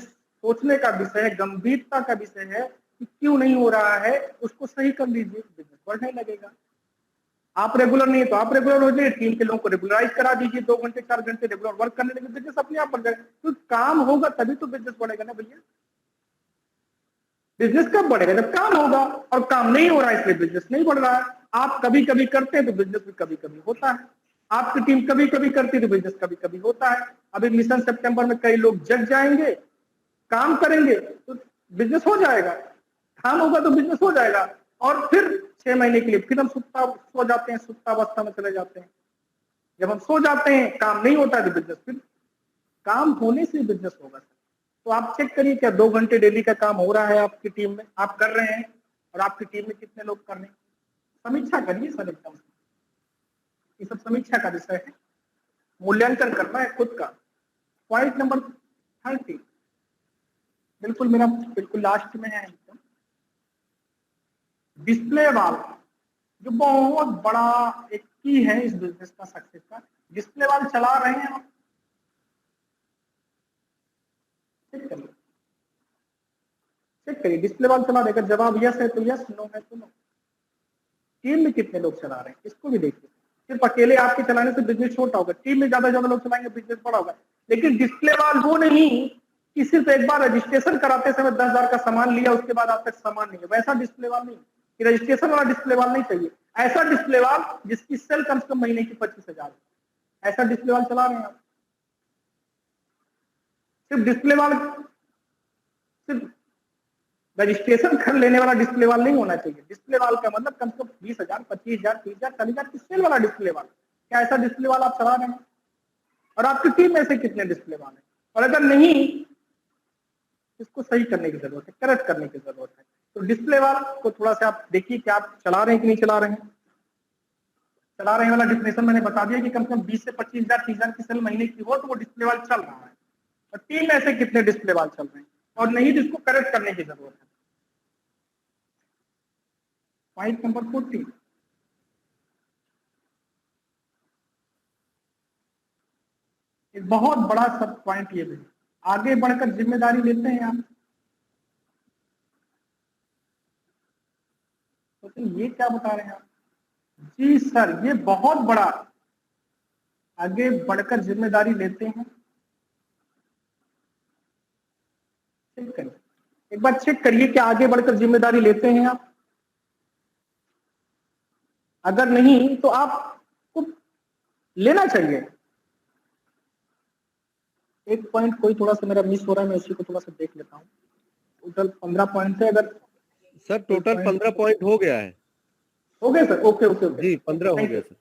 सोचने का विषय है, गंभीरता का विषय है कि क्यों नहीं हो रहा है, उसको सही कर लीजिए, बिजनेस बढ़ने लगेगा। आप रेगुलर नहीं है तो आप रेगुलर हो जाइए, टीम के लोगों को रेगुलराइज करा दीजिए, 2 घंटे 4 घंटे रेगुलर वर्क करने लगे, बिजनेस अपने आप बढ़ जाएगा। तो काम होगा तभी तो बिजनेस बढ़ेगा ना भैया। बिजनेस कब बढ़ेगा? जब काम होगा, और काम नहीं हो रहा है इसलिए बिजनेस नहीं बढ़ रहा है। आप कभी कभी करते हैं तो बिजनेस भी कभी कभी होता है, आपकी टीम कभी कभी करती है तो बिजनेस कभी कभी होता है। अभी मिशन सितंबर में कई लोग जग जाएंगे, काम करेंगे तो बिजनेस हो जाएगा, काम होगा तो बिजनेस हो जाएगा। और फिर 6 महीने के लिए फिर हम सो जाते हैं, सुप्तावस्था में चले जाते हैं। जब हम सो जाते हैं, काम नहीं होता है तो बिजनेस, फिर काम होने से बिजनेस होगा। तो आप चेक करिए क्या 2 घंटे डेली का काम हो रहा है आपकी टीम में, आप कर रहे हैं, और आपकी टीम में कितने लोग कर रहे हैं। समीक्षा करिए सर एकदम, ये सब समीक्षा का विषय है, मूल्यांकन करना है खुद का। पॉइंट नंबर 30 बिल्कुल मेरा बिल्कुल लास्ट में है एकदम, डिस्प्ले वाल, जो बहुत बड़ा एक की है इस बिजनेस का सक्सेस का। डिस्प्ले वाल चला रहे हैं आप, चेक करिए, चेक करिए डिस्प्ले वाल चला देगा, जवाब यस है तो यस, नो है तो नो। टीम में कितने लोग चला रहे हैं इसको भी देखिए। सिर्फ अकेले आपके चलाने से बिजनेस छोटा होगा, टीम में ज्यादा लोग चलाएंगे बिजनेस बड़ा होगा। लेकिन डिस्प्ले वाल वो नहीं कि सिर्फ एक बार रजिस्ट्रेशन कराते समय 10,000 का सामान लिया, उसके बाद आप तक सामान नहीं है, वैसा डिस्प्ले वाल नहीं कि रजिस्ट्रेशन वाला डिस्प्ले वाल नहीं चाहिए। ऐसा डिस्प्ले वाल जिसकी सेल कम से कम महीने की 25,000, ऐसा डिस्प्ले वाल चला रहे हैं आप। सिर्फ डिस्प्ले वाल सिर्फ रजिस्ट्रेशन कर लेने वाला डिस्प्ले वाल नहीं होना चाहिए। डिस्प्ले वाल का मतलब कम से कम 20,000, 25,000, 30,000, 40,000 की सेल वाला डिस्प्ले वाल। क्या ऐसा डिस्प्ले वाल आप चला रहे हैं? और आपकी टीम में से कितने डिस्प्ले वाल है? और अगर नहीं, इसको सही करने की जरूरत है, करेक्ट करने की जरूरत है। तो डिस्प्ले वाल को थोड़ा सा आप देखिए कि आप चला रहे हैं कि नहीं चला रहे हैं। चला रहे वाला डिफिनेशन मैंने बता दिया कि कम से कम 20 से 25,000, 30,000 की सेल महीने की हो तो वो डिस्प्ले वाल चल रहा है। और टीम में ऐसे कितने डिस्प्ले वाल चल रहे हैं, और नहीं तो इसको करेक्ट करने की जरूरत है। पॉइंट नंबर 40, एक बहुत बड़ा सब पॉइंट ये भी, आगे बढ़कर जिम्मेदारी लेते हैं आप। तो ये क्या बता रहे हैं आप? जी सर, ये बहुत बड़ा, आगे बढ़कर जिम्मेदारी लेते हैं। चेक करिए, एक बार चेक करिए कि आगे बढ़कर जिम्मेदारी लेते हैं आप। अगर नहीं तो आपको लेना चाहिए। एक पॉइंट कोई थोड़ा सा मेरा मिस हो रहा है, मैं उसी को थोड़ा सा देख लेता हूँ। टोटल 15 पॉइंट है। अगर सर टोटल 15 पॉइंट हो गया है। हो गया सर, ओके ओके ओके जी 15 हो गया सर,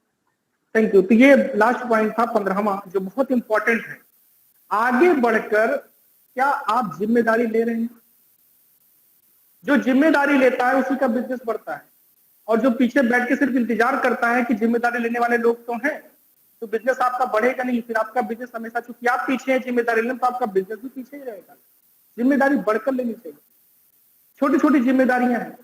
थैंक यू। तो ये लास्ट पॉइंट था 15वां, जो बहुत इंपॉर्टेंट है। आगे बढ़कर क्या आप जिम्मेदारी ले रहे हैं? जो जिम्मेदारी लेता है उसी का बिजनेस बढ़ता है, और जो पीछे बैठ के सिर्फ इंतजार करता है कि जिम्मेदारी लेने वाले लोग तो हैं, तो बिजनेस आपका बढ़ेगा नहीं। फिर आपका बिजनेस हमेशा, चूंकि आप पीछे हैं जिम्मेदारी लेने, तो आपका बिजनेस भी पीछे ही रहेगा। जिम्मेदारी बढ़कर लेनी चाहिए। छोटी छोटी जिम्मेदारियां हैं,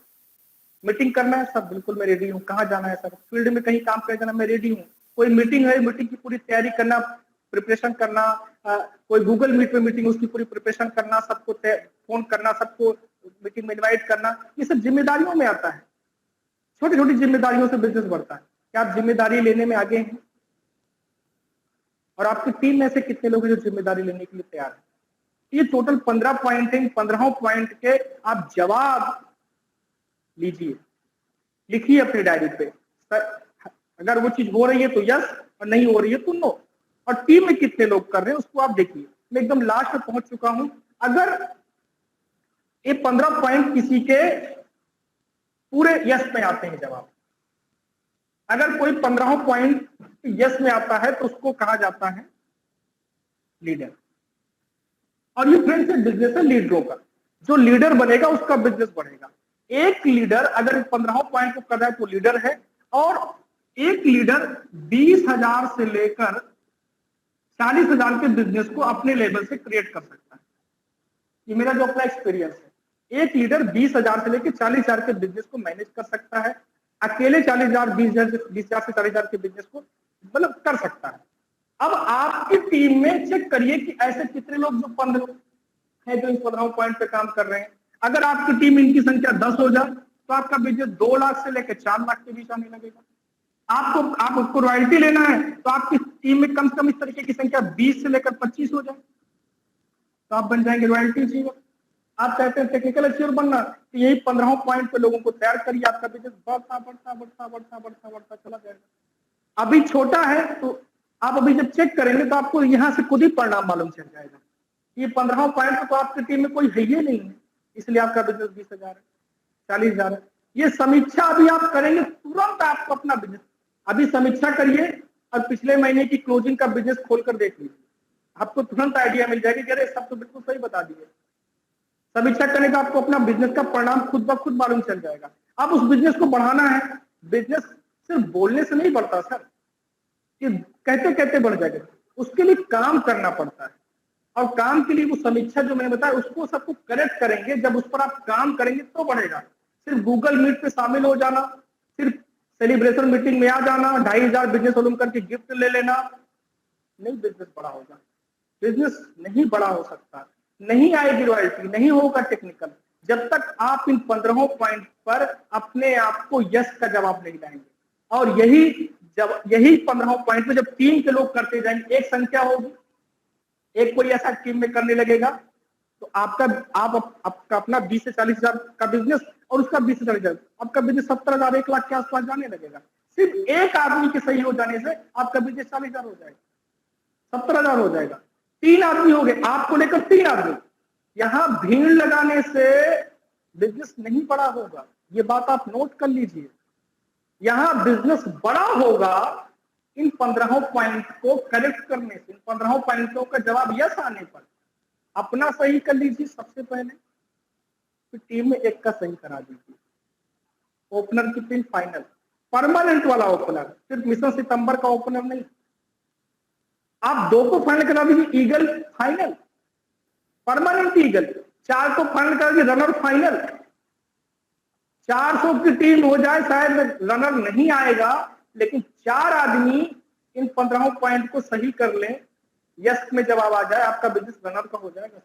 मीटिंग करना है सब, बिल्कुल मैं रेडी हूँ। कहाँ जाना है सर? फील्ड में कहीं काम कर जाना, मैं रेडी हूँ। कोई मीटिंग है, मीटिंग की पूरी तैयारी करना, प्रिपरेशन करना, कोई गूगल मीट में मीटिंग, उसकी पूरी प्रिपरेशन करना, सबको फोन करना, सबको मीटिंग में इन्वाइट करना, ये सब जिम्मेदारियों में आता है। छोटी छोटी जिम्मेदारियों से बिजनेस बढ़ता है। क्या आप जिम्मेदारी लेने में आगे हैं? और आपकी टीम में से कितने लोग हैं जो जिम्मेदारी लेने के लिए तैयार है? ये टोटल 15 पॉइंट है। 15 पॉइंट के आप जवाब लीजिए, लिखिए अपनी डायरी पे। अगर वो चीज हो रही है तो यस, और नहीं हो रही है तो नो। और टीम में कितने लोग कर रहे हैं उसको आप देखिए। मैं एकदम लास्ट में पहुंच चुका हूं। अगर ये 15 पॉइंट किसी के पूरे यस में आते हैं जवाब, अगर कोई 15 पॉइंट यस में आता है तो उसको कहा जाता है लीडर। और ये फ्रेंड्स बिजनेस है लीडरों का। जो लीडर बनेगा उसका बिजनेस बढ़ेगा। एक लीडर अगर 15 पॉइंट को कर रहा है तो लीडर है। और एक लीडर 20,000 से लेकर 40,000 के बिजनेस को अपने लेवल से क्रिएट कर सकता है। ये मेरा जो अपना एक्सपीरियंस है। एक लीडर 20,000 से लेकर 40,000 के बिजनेस को मैनेज कर सकता है। अकेले 40,000, 20,000 से 40,000 के बिजनेस को मतलब कर सकता है। अब आपकी टीम में चेक करिए कि ऐसे कितने लोग जो 15 है जो इन 15 पॉइंट पे काम कर रहे हैं। अगर आपकी टीम इनकी संख्या 10 हो जाए तो आपका बिजनेस 2 लाख से लेकर 4 लाख के बीच आने लगेगा। आपको रॉयल्टी लेना है तो आपकी टीम में कम से कम इस तरीके की संख्या 20 से लेकर 25 हो जाए तो आप बन जाएंगे रॉयल्टी अचीवर। आप चाहते हैं टेक्निकल अचीवर बनना तो यही 15 पॉइंट पे लोगों को तैयार करिए, आपका बिजनेस बढ़ता बढ़ता बढ़ता बढ़ता बढ़ता बढ़ता चला जाएगा। अभी छोटा है तो आप अभी जब चेक करेंगे तो आपको यहाँ से खुद ही परिणाम मालूम चल जाएगा। ये 15 पॉइंट तो आपकी टीम में कोई है ही नहीं है, इसलिए आपका बिजनेस 20,000 है, 40,000 है। ये समीक्षा अभी आप करेंगे तुरंत आपको अपना बिजनेस, अभी समीक्षा करिए और पिछले महीने की क्लोजिंग का बिजनेस खोलकर देख लीजिए, आपको तुरंत आइडिया मिल जाएगी कि अरे सब तो बिल्कुल सही बता दिए। समीक्षा करने का आपको अपना बिजनेस का परिणाम खुद ब खुद मालूम चल जाएगा। अब उस बिजनेस को बढ़ाना है, बिजनेस सिर्फ बोलने से नहीं बढ़ता सर, कि कहते कहते बढ़ जाएगा, उसके लिए काम करना पड़ता है। और काम के लिए वो समीक्षा जो मैंने बताया उसको सबको करेक्ट करेंगे, जब उस पर आप काम करेंगे तो बढ़ेगा। सिर्फ गूगल मीट पे शामिल हो जाना, सिर्फ सेलिब्रेशन मीटिंग में आ जाना, 2,500 बिजनेस वॉल्यूम करके गिफ्ट ले लेना, नहीं बिजनेस बड़ा होगा। बिजनेस नहीं बड़ा हो सकता, नहीं आएगी रॉयल्टी, नहीं होगा टेक्निकल, जब तक आप इन 15 पॉइंट पर अपने आप को यस का जवाब नहीं लाएंगे। और यही 15 पॉइंट में जब टीम के लोग करते जाएंगे, एक संख्या होगी, एक कोई ऐसा टीम में करने लगेगा तो आपका अपना 20 से 40,000 का बिजनेस और उसका 20 से 40,000, आपका बिजनेस 70,000 1 लाख के आसपास जाने लगेगा। सिर्फ एक आदमी के सही हो जाने से आपका बिजनेस 40,000 हो जाएगा, 70,000 हो जाएगा। 3 आदमी हो गए, आपको लेकर 3 आदमी, यहां भीड़ लगाने से बिजनेस नहीं बड़ा होगा, ये बात आप नोट कर लीजिए। यहां बिजनेस बड़ा होगा इन 15 पॉइंट को करेक्ट करने से, इन 15 पॉइंटों का जवाब यस आने पर। अपना सही कर लीजिए सबसे पहले, फिर टीम में एक का सही करा दीजिए। ओपनर की टीम फाइनल, परमानेंट वाला ओपनर, सिर्फ मिशन सितंबर का ओपनर नहीं, आप 2 को फाइनल करा दीजिए, ईगल फाइनल, परमानेंट ईगल। 4 को फाइनल करा दीजिए, रनर फाइनल। 400 की टीम हो जाए, शायद रनर नहीं आएगा, लेकिन 4 आदमी इन 15 पॉइंट को सही कर लें, यस में जवाब आ जाए, आपका बिजनेस रनर का हो जाएगा।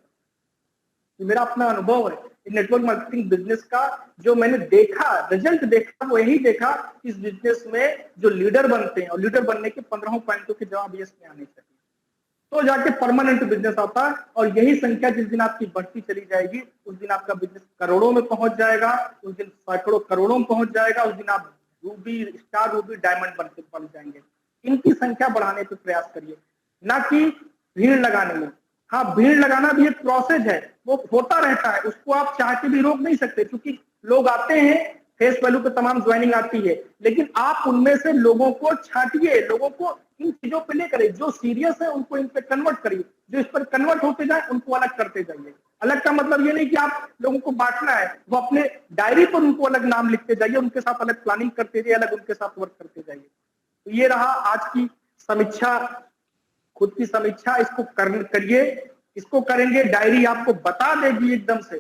ये मेरा अपना अनुभव है नेटवर्क मार्केटिंग बिजनेस का, जो मैंने देखा, रिजल्ट देखा, वो यही देखा इस बिजनेस में जो लीडर बनते हैं और लीडर बनने के 15 पॉइंटों के जवाब यस में आने चाहिए, तो जाके परमानेंट बिजनेस आता है। और यही संख्या जिस दिन आपकी बढ़ती चली जाएगी, उस दिन आपका बिजनेस करोड़ों में पहुंच जाएगा, उस दिन सैकड़ों करोड़ों में पहुंच जाएगा, उस दिन आप रूबी, स्टार रूबी, डायमंड बन जाएंगे। इनकी संख्या बढ़ाने पे प्रयास करिए, ना कि भीड़ लगाने में। हाँ, भीड़ लगाना भी एक प्रोसेस है, वो होता रहता है, उसको आप चाह के भी रोक नहीं सकते, क्योंकि लोग आते हैं, फेस वैल्यू पे तमाम ज्वाइनिंग आती है, लेकिन आप उनमें से लोगों को छांटिए, लोगों को इन चीजों पे लेकर, जो सीरियस है उनको इन पे कन्वर्ट करिए, जो इस पर कन्वर्ट होते जाए उनको अलग करते जाइए। अलग का मतलब ये नहीं कि आप लोगों को बांटना है, वो अपने डायरी पर उनको अलग नाम लिखते जाइए, उनके साथ अलग प्लानिंग करते जाइए, अलग उनके साथ वर्क करते जाइए। तो ये रहा आज की समीक्षा, खुद की समीक्षा, इसको करिए, इसको करेंगे, डायरी आपको बता देगी एकदम से,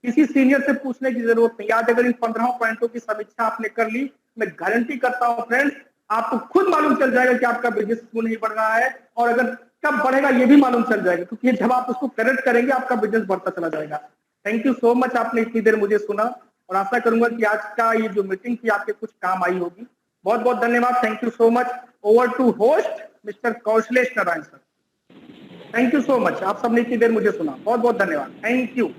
किसी सीनियर से पूछने की जरूरत नहीं। आज अगर इन 15 पॉइंटों की समीक्षा आपने कर ली, मैं गारंटी करता हूं फ्रेंड्स, आपको खुद मालूम चल जाएगा कि आपका बिजनेस क्यों नहीं बढ़ रहा है, और अगर कब बढ़ेगा ये भी मालूम चल जाएगा, क्योंकि जब आप उसको करेक्ट करेंगे आपका बिजनेस बढ़ता चला जाएगा। थैंक यू सो मच, आपने इतनी देर मुझे सुना, और आशा करूंगा कि आज का ये जो मीटिंग थी आपके कुछ काम आई होगी। बहुत बहुत धन्यवाद, thank you so much. Over to host mister Kaushlesh Narayan sir. Thank you so much, आप सबने इतनी देर मुझे सुना, बहुत बहुत धन्यवाद, थैंक यू।